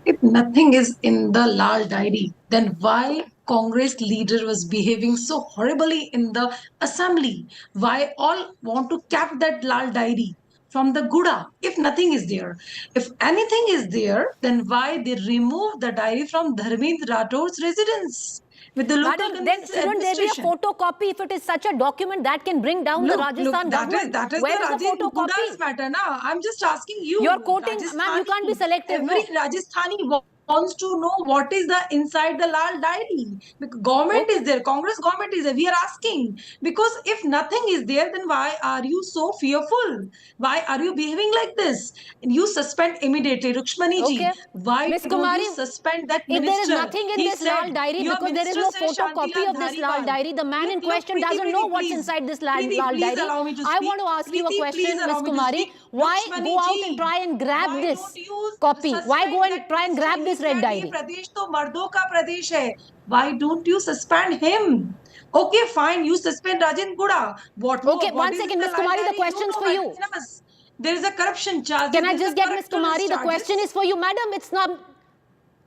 If nothing is in the Lal diary, then why Congress leader was behaving so horribly in the assembly? Why all want to cap that Lal diary from the Guda if nothing is there? If anything is there, then why they remove the diary from Dharmendra Rathor's residence? With the local Madam, then shouldn't there be a photocopy if it is such a document that can bring down the Rajasthan government? Where is the photocopy? Matter, na? I'm just asking you. You're quoting, ma'am, you can't be selective. Every Rajasthani wants to know what is the inside the Lal diary. Because government is there, Congress government is there. We are asking because if nothing is there, then why are you so fearful? Why are you behaving like this? You suspend immediately, Rukshmani ji. Why Ms. don't Kumari, you suspend that if minister? there is nothing in He this said, Lal diary, your because there is no minister said photocopy Shanti of this Lal Dhariwal. diary, the man in Look, question Preeti, doesn't Preeti, know what's please. inside this Lal Preeti, diary. please allow me to I speak. want to ask you a Preeti, question, please Ms. allow me to Kumari. speak. Why Lakshmani go out ji, and try and grab why this don't you copy? Why go and suspend try and that grab minister? this He red said, diary? "Ye Pradesh to mardon ka Pradesh hai." Why don't you suspend him? Okay, fine. You suspend Rajan Guda. What One is in second, the Ms. Lal Kumari, the diary? question is for Madam you. Namas. There is a corruption charge. Can I just get Ms. Kumari? The question is for you, madam. It's not.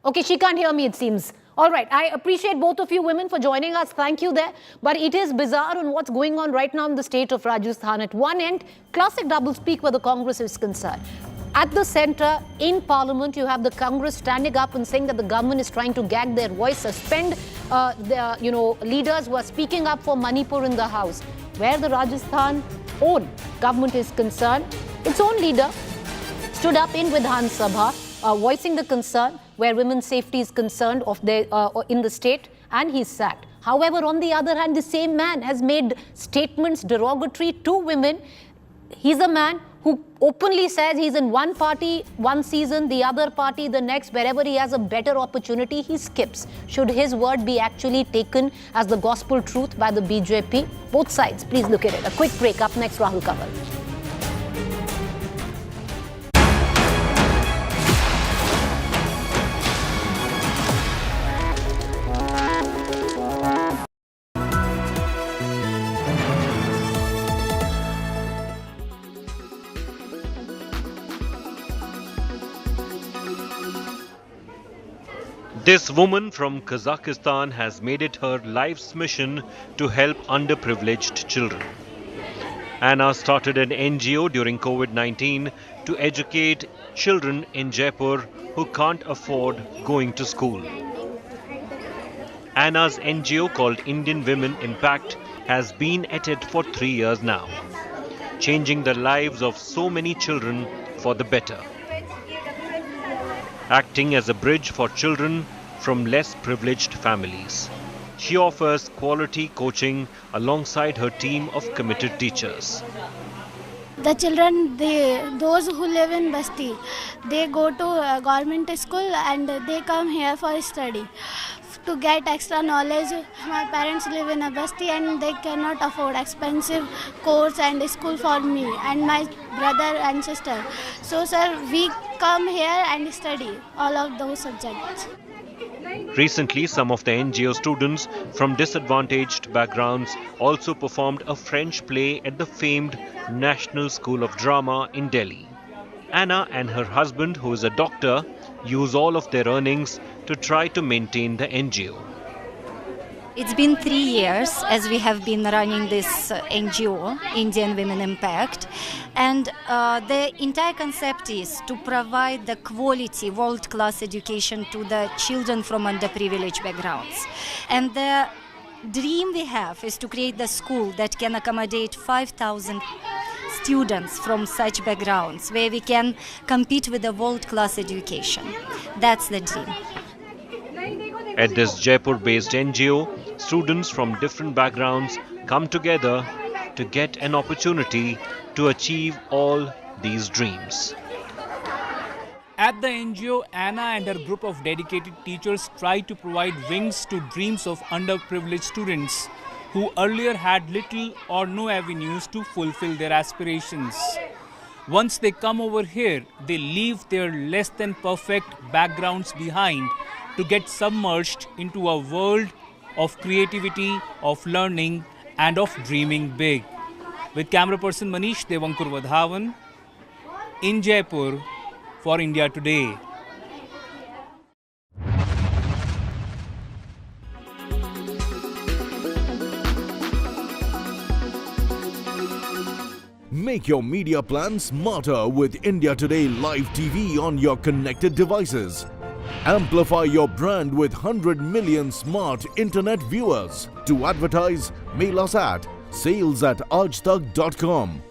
Okay, she can't hear me, it seems. All right, I appreciate both of you women for joining us. Thank you there. But it is bizarre on what's going on right now in the state of Rajasthan. At one end, classic doublespeak where the Congress is concerned. At the centre, in Parliament, you have the Congress standing up and saying that the government is trying to gag their voice, suspend leaders who are speaking up for Manipur in the House. Where the Rajasthan own government is concerned, its own leader stood up in Vidhan Sabha, voicing the concern where women's safety is concerned in the state, and he's sacked. However, on the other hand, the same man has made statements derogatory to women. He's a man who openly says he's in one party one season, the other party the next. Wherever he has a better opportunity, he skips. Should his word be actually taken as the gospel truth by the BJP? Both sides, please look at it. A quick break. Up next, Rahul Kanwal. This woman from Kazakhstan has made it her life's mission to help underprivileged children. Anna started an NGO during COVID-19 to educate children in Jaipur who can't afford going to school. Anna's NGO, called Indian Women Impact, has been at it for 3 years now, changing the lives of so many children for the better. Acting as a bridge for children from less privileged families, she offers quality coaching alongside her team of committed teachers. The children, those who live in Basti, they go to government school and they come here for study to get extra knowledge. My parents live in a Basti and they cannot afford expensive course and school for me and my brother and sister. So sir, we come here and study all of those subjects. Recently, some of the NGO students from disadvantaged backgrounds also performed a French play at the famed National School of Drama in Delhi. Anna and her husband, who is a doctor, use all of their earnings to try to maintain the NGO. It's been 3 years as we have been running this NGO, Indian Women Impact, and the entire concept is to provide the quality, world-class education to the children from underprivileged backgrounds. And the dream we have is to create the school that can accommodate 5,000 students from such backgrounds, where we can compete with the world-class education. That's the dream. At this Jaipur-based NGO, students from different backgrounds come together to get an opportunity to achieve all these dreams. At the NGO, Anna and her group of dedicated teachers try to provide wings to dreams of underprivileged students who earlier had little or no avenues to fulfill their aspirations. Once they come over here, they leave their less than perfect backgrounds behind to get submerged into a world of creativity, of learning and of dreaming big. With camera person Manish Devankur Vadhavan in Jaipur for India Today. Make your media plan smarter with India Today Live TV on your connected devices. Amplify your brand with 100 million smart internet viewers. To advertise, mail us at sales@aajtak.com.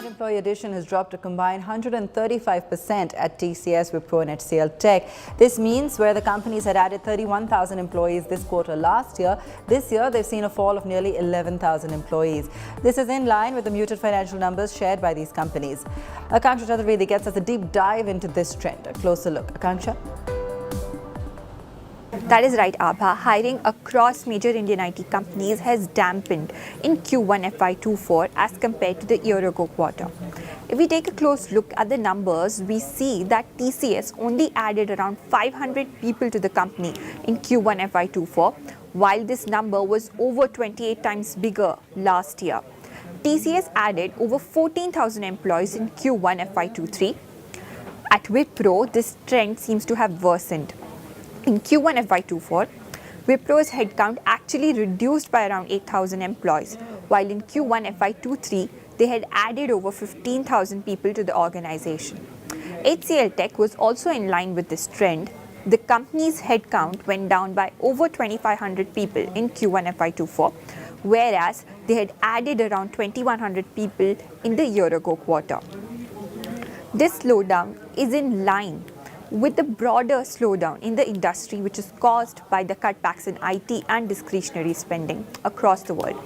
Employee addition has dropped a combined 135% at TCS, Wipro and HCL Tech. This means where the companies had added 31,000 employees this quarter last year, this year they've seen a fall of nearly 11,000 employees. This is in line with the muted financial numbers shared by these companies. Akanksha Chaturvedi gets us a deep dive into this trend. A closer look. Akanksha? That is right, Abha. Hiring across major Indian IT companies has dampened in Q1 FY24 as compared to the year-ago quarter. If we take a close look at the numbers, we see that TCS only added around 500 people to the company in Q1 FY24, while this number was over 28 times bigger last year. TCS added over 14,000 employees in Q1 FY23. At Wipro, this trend seems to have worsened. In Q1 FY24, Wipro's headcount actually reduced by around 8,000 employees, while in Q1 FY23, they had added over 15,000 people to the organization. HCL Tech was also in line with this trend. The company's headcount went down by over 2,500 people in Q1 FY24, whereas they had added around 2,100 people in the year-ago quarter. This slowdown is in line with the broader slowdown in the industry, which is caused by the cutbacks in IT and discretionary spending across the world.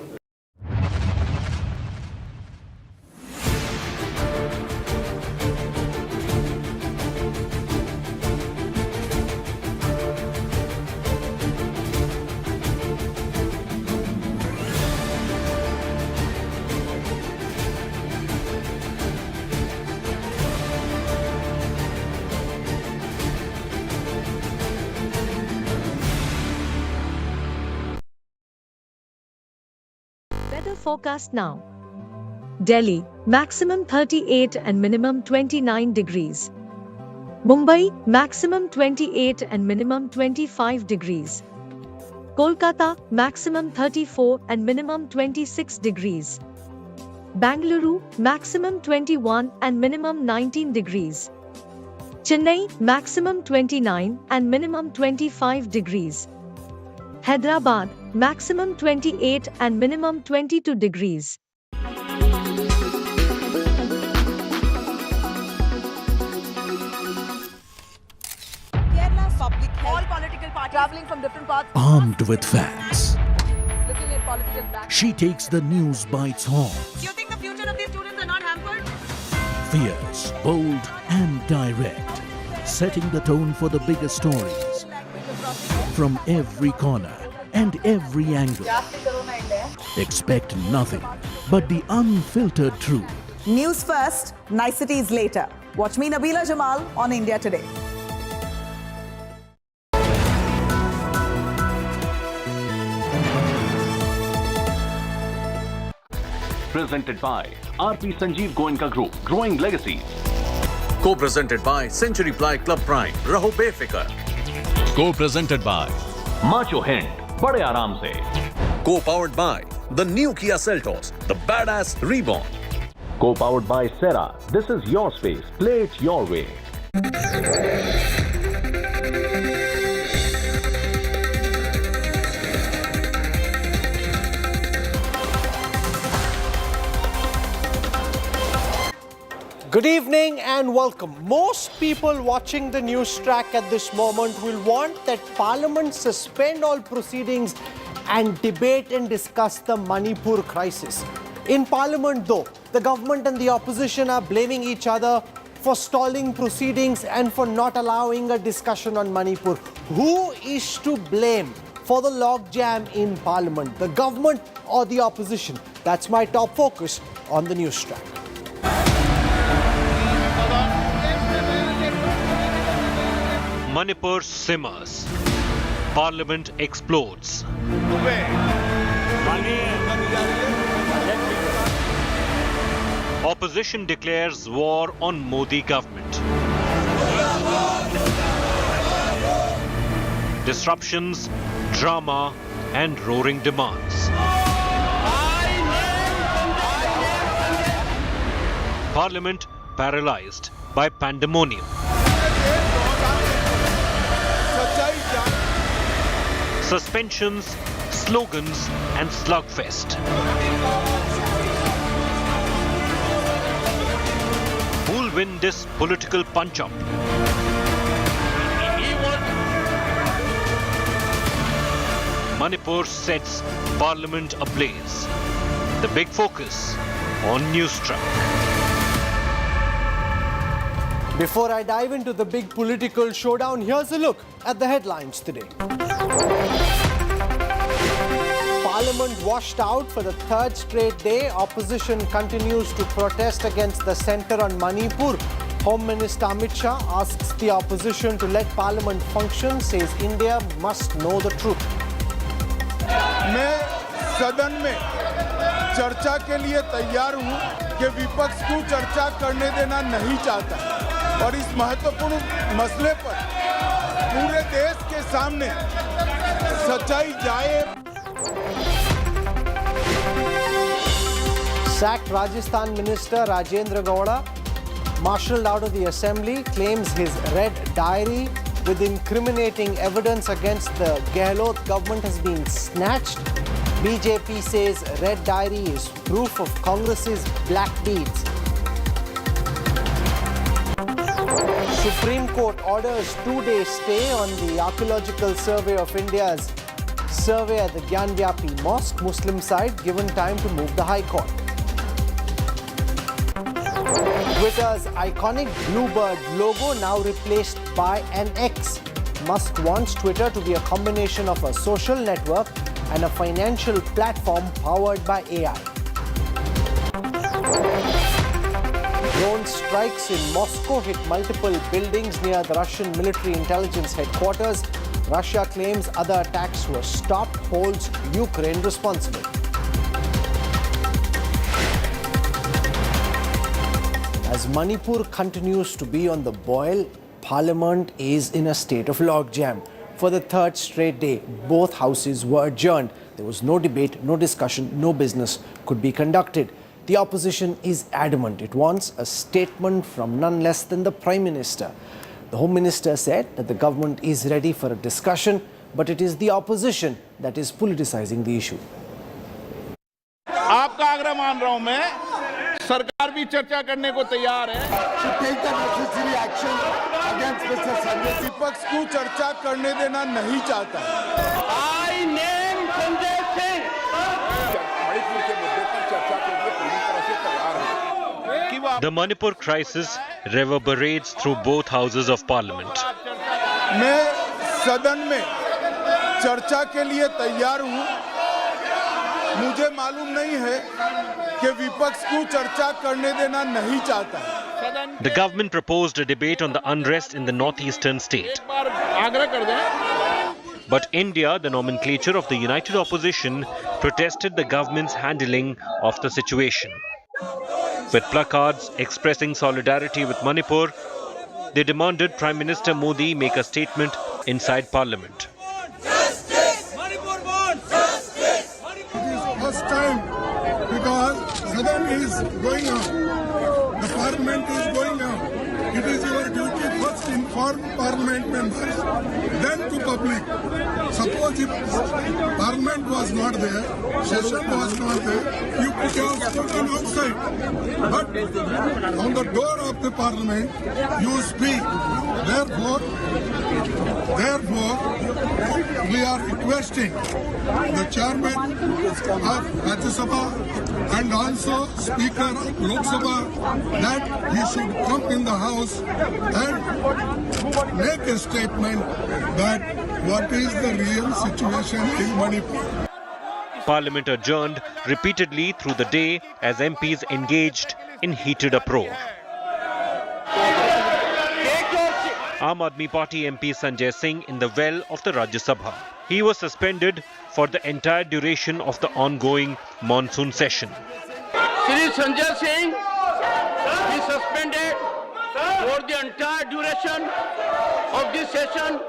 Weather forecast now. Delhi, maximum 38 and minimum 29 degrees. Mumbai, maximum 28 and minimum 25 degrees. Kolkata, maximum 34 and minimum 26 degrees. Bangalore, maximum 21 and minimum 19 degrees. Chennai, maximum 29 and minimum 25 degrees. Hyderabad, maximum 28 and minimum 22 degrees. Kerala's public health. All political parties traveling from different parts. Armed with facts, Looking at political back. she takes the news by its horns. Do you think the future of these students are not hampered? Fierce, bold and direct. setting the tone for the biggest stories. From every corner and every angle. Expect nothing but the unfiltered truth. News first, niceties later. Watch me, Nabila Jamal, on India Today. Presented by RP Sanjeev Goenka Group, Growing Legacies. Co-presented by Century Ply Club Prime, Raho Befikar. Co-presented by Macho Hind, Bade Aaram Se. Co-powered by the new Kia Seltos, the badass reborn. Co-powered by Sera. This is your space. Play it your way. Good evening and welcome. Most people watching the news track at this moment will want that Parliament suspend all proceedings and debate and discuss the Manipur crisis. In Parliament though, the government and the opposition are blaming each other for stalling proceedings and for not allowing a discussion on Manipur. Who is to blame for the logjam in Parliament, the government or the opposition? That's my top focus on the news track. Manipur simmers. Parliament explodes. Opposition declares war on Modi government. Disruptions, drama, and roaring demands. Parliament paralyzed by pandemonium. Suspensions, slogans, and slugfest. Who'll win this political punch-up? Manipur sets Parliament ablaze. The big focus on Newstrack. Before I dive into the big political showdown, here's a look at the headlines today. Parliament washed out for the third straight day. Opposition continues to protest against the centre on Manipur. Home Minister Amit Shah asks the opposition to let Parliament function, says India must know the truth. मैं सदन में चर्चा के लिए तैयार हूं कि विपक्ष को चर्चा करने देना नहीं चाहता और इस महत्वपूर्ण मसले पर पूरे देश के सामने सच्चाई जाए. Sacked Rajasthan Minister Rajendra Gowda, marshalled out of the assembly, claims his red diary with incriminating evidence against the Gehlot government has been snatched. BJP says red diary is proof of Congress's black deeds. Supreme Court orders 2-day stay on the Archaeological Survey of India's survey at the Gyanvapi Mosque. Muslim side given time to move the High Court. Twitter's iconic bluebird logo now replaced by an X. Musk wants Twitter to be a combination of a social network and a financial platform powered by AI. Drone strikes in Moscow hit multiple buildings near the Russian military intelligence headquarters. Russia claims other attacks were stopped, holds Ukraine responsible. As Manipur continues to be on the boil, Parliament is in a state of logjam. For the third straight day, both houses were adjourned. There was no debate, no discussion, no business could be conducted. The opposition is adamant. It wants a statement from none less than the Prime Minister. The Home Minister said that the government is ready for a discussion, but it is the opposition that is politicizing the issue. आपका आग्रह मान रहा हूं मैं. सरकार भी चर्चा करने को तैयार है. विपक्ष को चर्चा करने देना नहीं चाहता. I name Sanjay Singh. The Manipur crisis reverberates through both houses of parliament. मैं सदन में चर्चा के लिए तैयार हूं। मुझे मालूम नहीं है कि विपक्ष को चर्चा करने देना नहीं चाहता है। The government proposed a debate on the unrest in the northeastern state. But India, the nomenclature of the united opposition, protested the government's handling of the situation. With placards expressing solidarity with Manipur, they demanded Prime Minister Modi make a statement inside Parliament. First time because Sadan is going on, the Parliament is going on. It is your duty first to inform Parliament members, then to public. Suppose if Parliament was not there, session was not there, you could have spoken outside. But on the door of the Parliament, you speak. Therefore, we are requesting the chairman of Rajya Sabha and also Speaker of Lok Sabha that he should come in the house and make a statement that what is the real situation in Manipur. Parliament adjourned repeatedly through the day as MPs engaged in heated uproar. Aam Aadmi Party MP Sanjay Singh in the well of the Rajya Sabha. He was suspended for the entire duration of the ongoing monsoon session. Shri Sanjay Singh is suspended for the entire duration of this session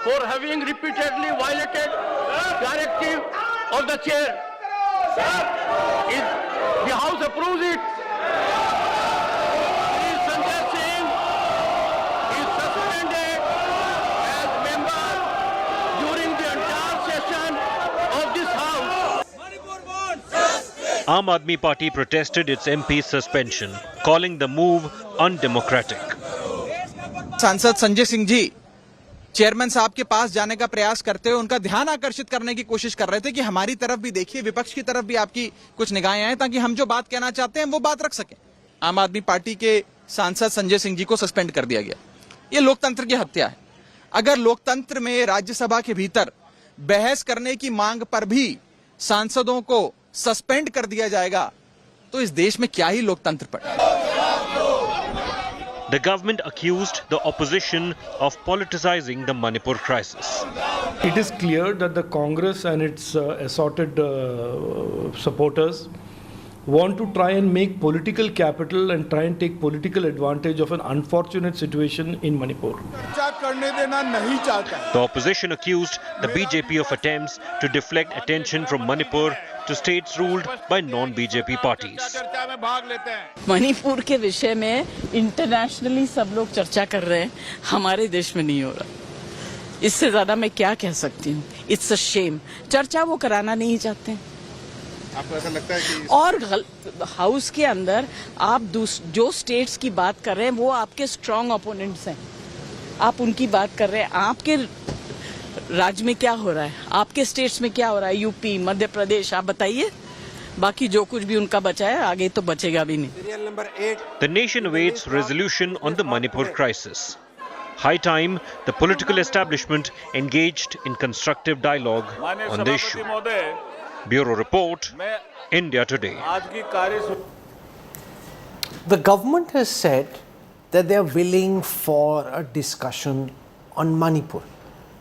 for having repeatedly violated directive of the chair. The House approves it. Shri Sanjay Singh is suspended as member during the entire session of this House. Aam Aadmi Party protested its MP's suspension, calling the move undemocratic. सांसद Sanjay Singh ji chairman साहब के पास जाने का प्रयास करते हुए उनका ध्यान आकर्षित करने की कोशिश कर रहे थे कि हमारी तरफ भी देखिए, विपक्ष की तरफ भी आपकी कुछ निगाहें आए ताकि हम जो बात कहना चाहते हैं वो बात रख सकें। आम आदमी पार्टी के सांसद संजय सिंह जी को सस्पेंड कर दिया गया। ये लोकतंत्र की हत्या है। अगर लोकतंत्र में राज्यसभा के भीतर बहस करने की मांग पर भी सांसदों को सस्पेंड कर दिया जाएगा तो इस देश में क्या ही लोकतंत्र पड़ा। The government accused the opposition of politicizing the Manipur crisis. It is clear that the Congress and its assorted supporters want to try and make political capital and try and take political advantage of an unfortunate situation in Manipur. The opposition accused the BJP of attempts to deflect attention from Manipur to states ruled by non-BJP parties. Manipur के विषय में internationally सब लोग चर्चा कर रहे हैं, हमारे देश में नहीं हो रहा। इससे ज्यादा मैं क्या कह सकती हूँ? It's a shame. चर्चा वो कराना नहीं चाहते हैं। आपको ऐसा लगता है कि और हाउस के अंदर आप जो स्टेट्स की बात कर रहे हैं वो आपके स्ट्रॉन्ग ओपोनेंट्स हैं। आप उनकी बात कर रहे हैं। आपके राज्य में क्या हो रहा है, आपके स्टेट्स में क्या हो रहा है, यूपी, मध्य प्रदेश, आप बताइए। बाकी जो कुछ भी उनका बचा है आगे तो बचेगा भी नहीं। The nation awaits resolution on the Manipur crisis. High time the political establishment engaged in constructive dialogue on the issue. Bureau Report, India Today. The government has said that they are willing for a discussion on Manipur.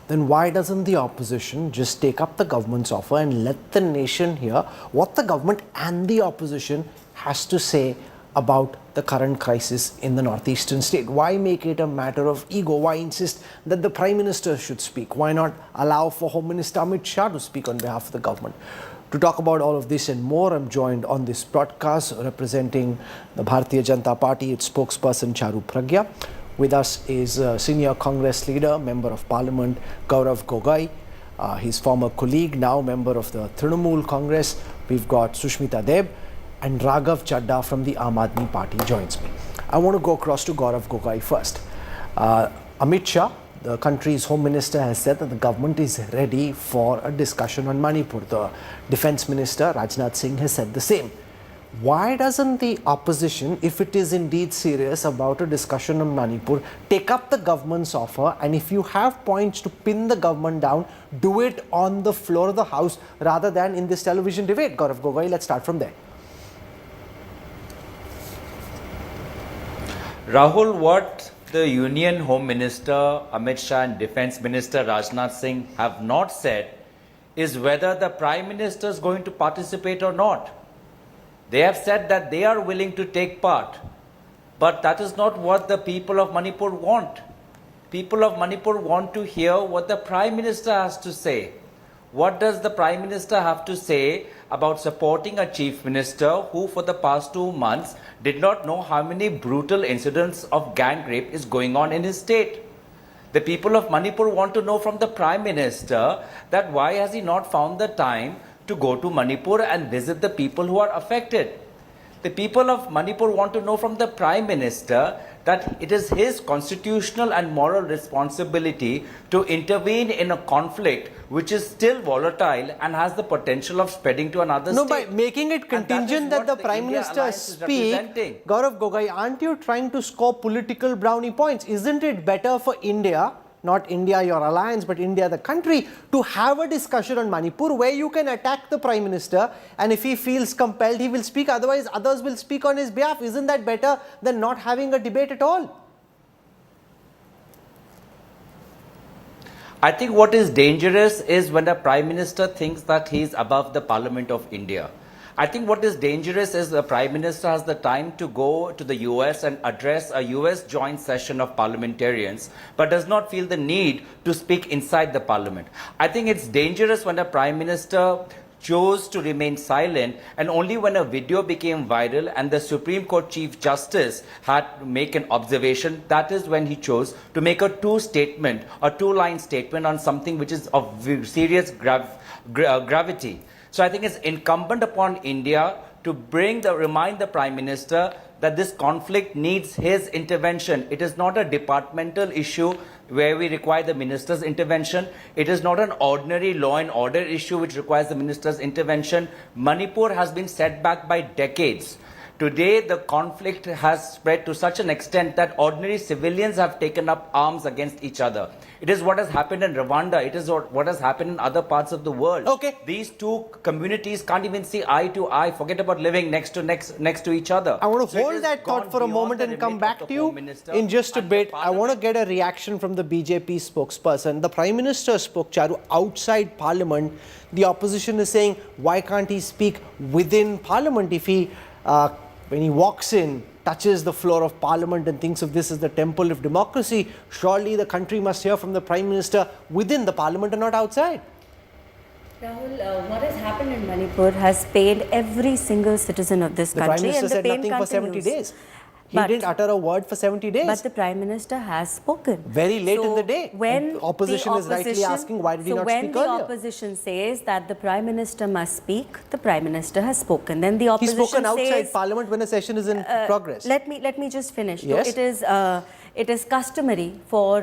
Then why doesn't the opposition just take up the government's offer and let the nation hear what the government and the opposition has to say about the current crisis in the northeastern state? Why make it a matter of ego? Why insist that the Prime Minister should speak? Why not allow for Home Minister Amit Shah to speak on behalf of the government? To talk about all of this and more, I'm joined on this broadcast representing the Bharatiya Janata Party, its spokesperson Charu Pragya. With us is senior Congress leader, member of Parliament, Gaurav Gogoi, his former colleague, now member of the Trinamool Congress. We've got Sushmita Deb and Raghav Chadda from the Aam Aadmi Party joins me. I want to go across to Gaurav Gogoi first. Amit Shah, the country's Home Minister, has said that the government is ready for a discussion on Manipur. The Defence Minister, Rajnath Singh, has said the same. Why doesn't the opposition, if it is indeed serious about a discussion on Manipur, take up the government's offer, and if you have points to pin the government down, do it on the floor of the House rather than in this television debate? Gaurav Gogoi, let's start from there. Rahul, what the Union Home Minister Amit Shah and Defence Minister Rajnath Singh have not said is whether the Prime Minister is going to participate or not. They have said that they are willing to take part, but that is not what the people of Manipur want. People of Manipur want to hear what the Prime Minister has to say. What does the Prime Minister have to say about supporting a Chief Minister who for the past 2 months did not know how many brutal incidents of gang rape is going on in his state? The people of Manipur want to know from the Prime Minister that why has he not found the time to go to Manipur and visit the people who are affected. The people of Manipur want to know from the Prime Minister that it is his constitutional and moral responsibility to intervene in a conflict which is still volatile and has the potential of spreading to another state. No, by making it contingent that the Prime Minister speak, Gaurav Gogoi, aren't you trying to score political brownie points? Isn't it better for India, not India, your alliance, but India, the country, to have a discussion on Manipur where you can attack the Prime Minister, and if he feels compelled, he will speak, otherwise others will speak on his behalf? Isn't that better than not having a debate at all? I think what is dangerous is when the Prime Minister thinks that he is above the Parliament of India. I think what is dangerous is the Prime Minister has the time to go to the US and address a US joint session of parliamentarians, but does not feel the need to speak inside the Parliament. I think it's dangerous when the Prime Minister chose to remain silent, and only when a video became viral and the Supreme Court Chief Justice had to make an observation, that is when he chose to make a two-line statement on something which is of serious gravity. So I think it's incumbent upon India to remind the Prime Minister that this conflict needs his intervention. It is not a departmental issue where we require the minister's intervention. It is not an ordinary law and order issue which requires the minister's intervention. Manipur has been set back by decades. Today, the conflict has spread to such an extent that ordinary civilians have taken up arms against each other. It is what has happened in Rwanda. It is what has happened in other parts of the world. Okay. These two communities can't even see eye to eye. Forget about living next to each other. I want to hold that thought for a moment and come back to you in just a bit. I want to get a reaction from the BJP spokesperson. The Prime Minister spoke, Charu, outside Parliament. The opposition is saying, why can't he speak within Parliament if he... when he walks in, touches the floor of Parliament and thinks of this as the temple of democracy, surely the country must hear from the Prime Minister within the Parliament and not outside. Rahul, what has happened in Manipur has pained every single citizen of this country. The Prime Minister and the said pain nothing continues. for 70 days. He didn't utter a word for 70 days. But the Prime Minister has spoken. Very late in the day. When the opposition is rightly asking, why did he not speak earlier? So when the opposition says that the Prime Minister must speak, the Prime Minister has spoken. Then the opposition He's spoken outside Parliament when a session is in progress. Let me just finish. Yes. So it is customary for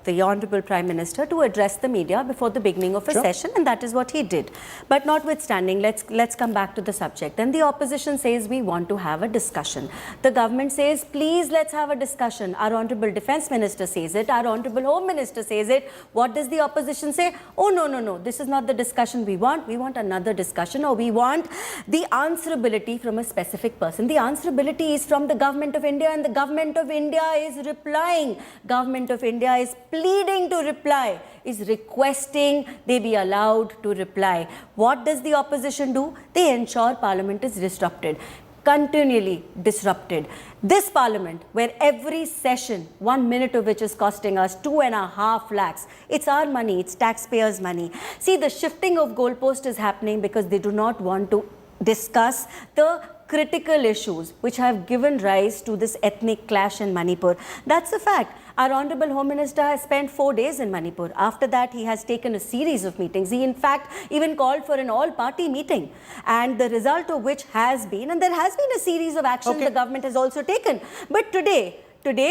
the Honourable Prime Minister to address the media before the beginning of a session, and that is what he did. But notwithstanding, let's come back to the subject. Then the opposition says we want to have a discussion. The government says, please let's have a discussion. Our Honourable Defence Minister says it. Our Honourable Home Minister says it. What does the opposition say? Oh, no. This is not the discussion we want. We want another discussion, or we want the answerability from a specific person. The answerability is from the Government of India, and the Government of India is replying. Government of India is pleading to reply, is requesting they be allowed to reply. What does the opposition do? They ensure Parliament is disrupted, continually disrupted. This Parliament, where every session, 1 minute of which is costing us 2.5 lakhs, it's our money, it's taxpayers' money. See, the shifting of goalpost is happening because they do not want to discuss the critical issues which have given rise to this ethnic clash in Manipur. That's a fact. Our Honourable Home Minister has spent 4 days in Manipur. After that, he has taken a series of meetings. He, in fact, even called for an all-party meeting, and the result of which has been, and there has been a series of actions the government has also taken. But today,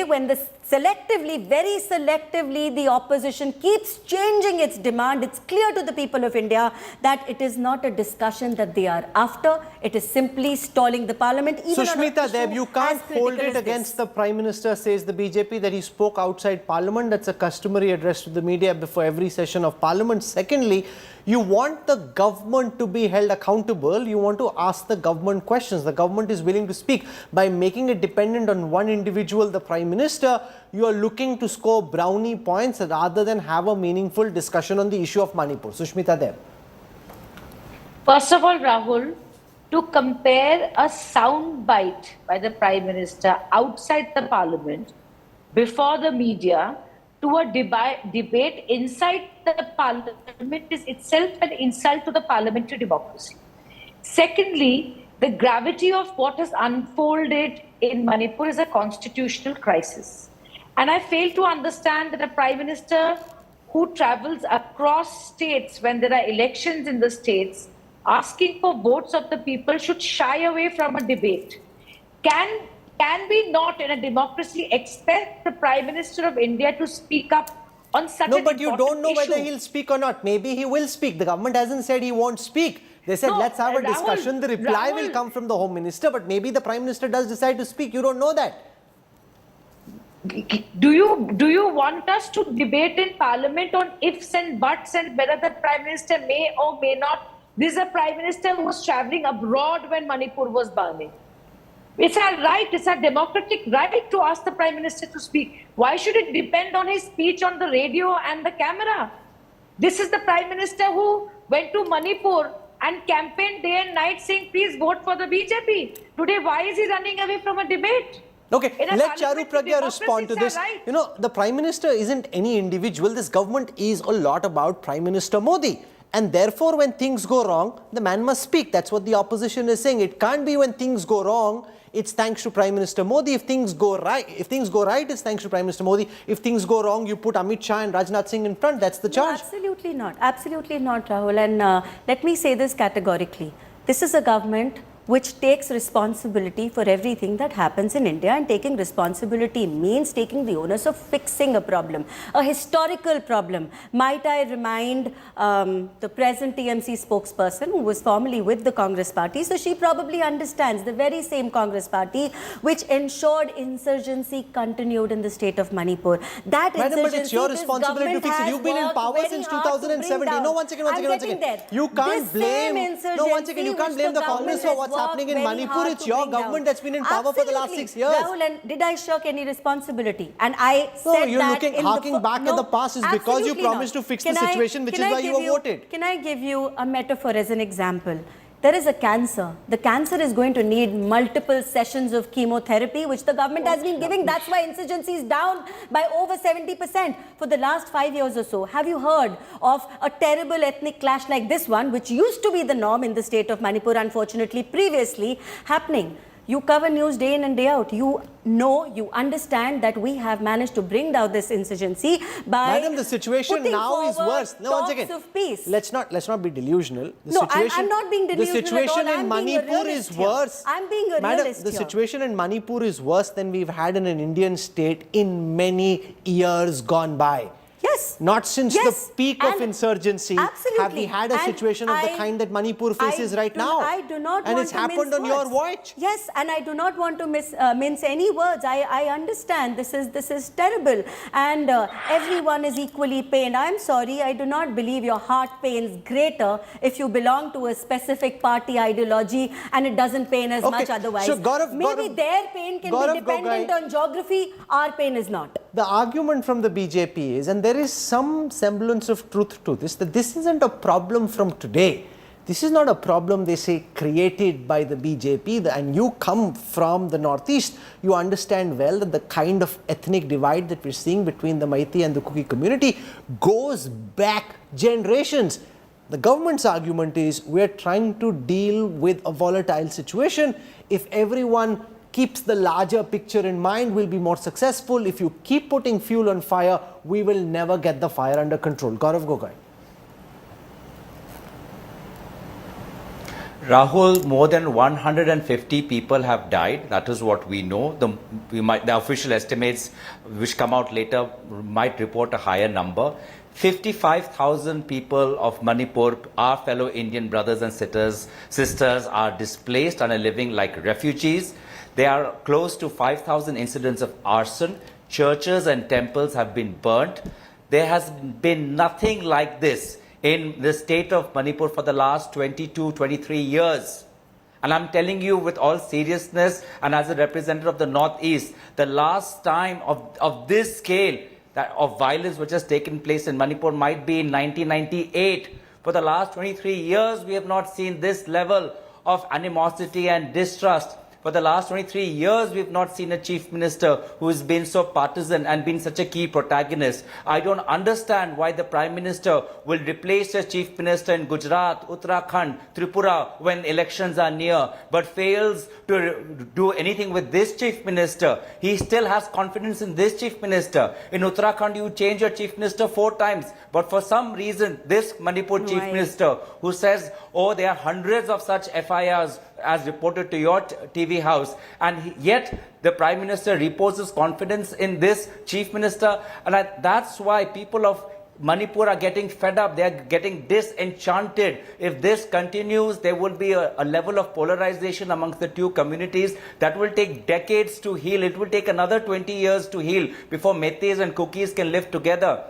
when the selectively, very selectively, the opposition keeps changing its demand. It's clear to the people of India that it is not a discussion that they are after. It is simply stalling the parliament. Even Sushmita Deb, you can't hold it against the Prime Minister, says the BJP, that he spoke outside Parliament. That's a customary address to the media before every session of Parliament. Secondly, you want the government to be held accountable. You want to ask the government questions. The government is willing to speak. By making it dependent on one individual, the Prime Minister, you are looking to score brownie points rather than have a meaningful discussion on the issue of Manipur. Sushmita Deb. First of all, Rahul, to compare a sound bite by the Prime Minister outside the Parliament before the media to a debate inside the Parliament is itself an insult to the parliamentary democracy. Secondly, the gravity of what has unfolded in Manipur is a constitutional crisis. And I fail to understand that a Prime Minister who travels across states when there are elections in the states asking for votes of the people should shy away from a debate. Can we not, in a democracy, expect the Prime Minister of India to speak up on such an important issue? No, but you don't know whether he'll speak or not. Maybe he will speak. The government hasn't said he won't speak. They said, let's have a discussion. The reply will come from the Home Minister, but maybe the Prime Minister does decide to speak. You don't know that. Do you want us to debate in Parliament on ifs and buts and whether the Prime Minister may or may not? This is a Prime Minister who was travelling abroad when Manipur was burning. It's our right, it's our democratic right to ask the Prime Minister to speak. Why should it depend on his speech on the radio and the camera? This is the Prime Minister who went to Manipur and campaigned day and night saying, please vote for the BJP. Today, why is he running away from a debate? Okay, let Charu Pragya respond to this. Right. You know, the Prime Minister isn't any individual. This government is a lot about Prime Minister Modi. And therefore, when things go wrong, the man must speak. That's what the opposition is saying. It can't be when things go wrong, it's thanks to Prime Minister Modi. If things go right, it's thanks to Prime Minister Modi. If things go wrong, you put Amit Shah and Rajnath Singh in front. That's the charge. No, absolutely not. Absolutely not, Rahul. And let me say this categorically. This is a government which takes responsibility for everything that happens in India, and taking responsibility means taking the onus of fixing a problem, a historical problem. Might I remind the present TMC spokesperson who was formerly with the Congress party, so she probably understands the very same Congress party which ensured insurgency continued in the state of Manipur. That Madam, insurgency, but it's your responsibility to fix it. You've been in power since 2017. No, one second. You can't blame. No, one second. You can't blame the Congress for what's happening in Manipur. It's your government that's been in power for the last 6 years. Rahul, and did I shirk any responsibility? And I said no, you're that harking back at the past is because you promised to fix the situation, which is why you were voted. Can I give you a metaphor as an example? There is a cancer. The cancer is going to need multiple sessions of chemotherapy, which the government has been giving. That's why insurgency is down by over 70% for the last 5 years or so. Have you heard of a terrible ethnic clash like this one, which used to be the norm in the state of Manipur, unfortunately, previously happening? You cover news day in and day out. You know, you understand that we have managed to bring down this insurgency by Madam, the situation now is worse. No, one second. Of peace. Let's not be delusional. I'm not being delusional. The situation in Manipur is worse. I'm being a Madam, realist the situation in Manipur is worse than we've had in an Indian state in many years gone by. Yes. Not since the peak of insurgency have we had a And situation of the kind that Manipur faces right now. I do not and want it's to happened mince on your words. watch. Yes, and I do not want to mince any words. I understand this is terrible, and everyone is equally pained. I'm sorry, I do not believe your heart pains greater if you belong to a specific party ideology and it doesn't pain as much otherwise. So Maybe their pain can be dependent on geography, our pain is not. The argument from the BJP is, and there is some semblance of truth to this, that this isn't a problem from today. This is not a problem, they say, created by the BJP. And you come from the Northeast, you understand well that the kind of ethnic divide that we're seeing between the Maiti and the Kuki community goes back generations. The government's argument is we're trying to deal with a volatile situation. If everyone keeps the larger picture in mind, we'll be more successful. If you keep putting fuel on fire, we will never get the fire under control. Gaurav Gogoi. Rahul, more than 150 people have died. That is what we know. The official estimates, which come out later, might report a higher number. 55,000 people of Manipur, our fellow Indian brothers and sisters, are displaced and are living like refugees. There are close to 5,000 incidents of arson. Churches and temples have been burnt. There has been nothing like this in the state of Manipur for the last 22, 23 years. And I'm telling you with all seriousness and as a representative of the Northeast, the last time of this scale of violence which has taken place in Manipur might be in 1998. For the last 23 years, we have not seen this level of animosity and distrust. For the last 23 years, we have not seen a chief minister who has been so partisan and been such a key protagonist. I don't understand why the prime minister will replace a chief minister in Gujarat, Uttarakhand, Tripura when elections are near, but fails to do anything with this chief minister. He still has confidence in this chief minister. In Uttarakhand, you change your chief minister 4 times, but for some reason, this Manipur chief minister who says, oh, there are hundreds of such FIRs as reported to your TV house, and yet the Prime Minister reposes confidence in this Chief Minister, and that's why people of Manipur are getting fed up, they are getting disenchanted. If this continues, there will be a level of polarization amongst the two communities that will take decades to heal. It will take another 20 years to heal before Meiteis and Kukis can live together.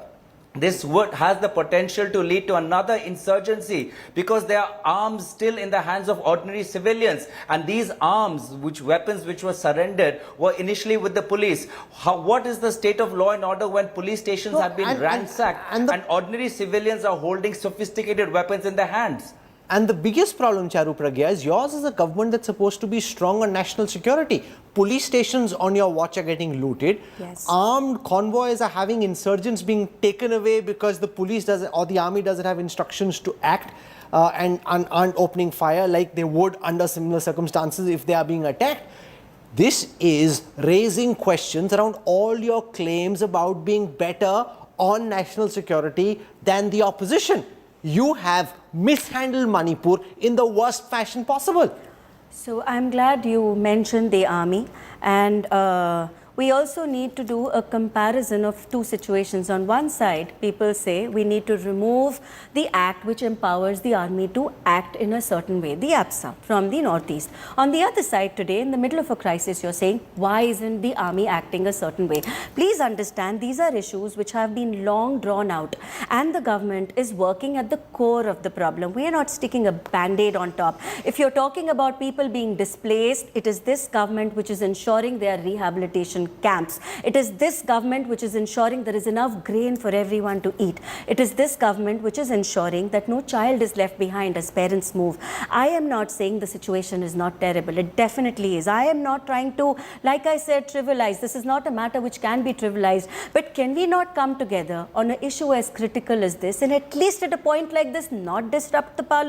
This has the potential to lead to another insurgency because there are arms still in the hands of ordinary civilians, and these arms, weapons which were surrendered, were initially with the police. What is the state of law and order when police stations have been ransacked and ordinary civilians are holding sophisticated weapons in their hands? And the biggest problem, Charu Pragya, is yours is a government that's supposed to be strong on national security. Police stations on your watch are getting looted. Yes. Armed convoys are having insurgents being taken away because the police or the army doesn't have instructions to act and aren't opening fire like they would under similar circumstances if they are being attacked. This is raising questions around all your claims about being better on national security than the opposition. You have mishandled Manipur in the worst fashion possible. So I'm glad you mentioned the army, and we also need to do a comparison of two situations. On one side, people say we need to remove the act which empowers the army to act in a certain way, the APSA from the Northeast. On the other side today, in the middle of a crisis, you're saying, why isn't the army acting a certain way? Please understand, these are issues which have been long drawn out, and the government is working at the core of the problem. We are not sticking a band-aid on top. If you're talking about people being displaced, it is this government which is ensuring their rehabilitation camps. It is this government which is ensuring there is enough grain for everyone to eat. It is this government which is ensuring that no child is left behind as parents move. I am not saying the situation is not terrible. It definitely is. I am not trying to, like I said, trivialize. This is not a matter which can be trivialized. But can we not come together on an issue as critical as this, and at least at a point like this not disrupt the parliament?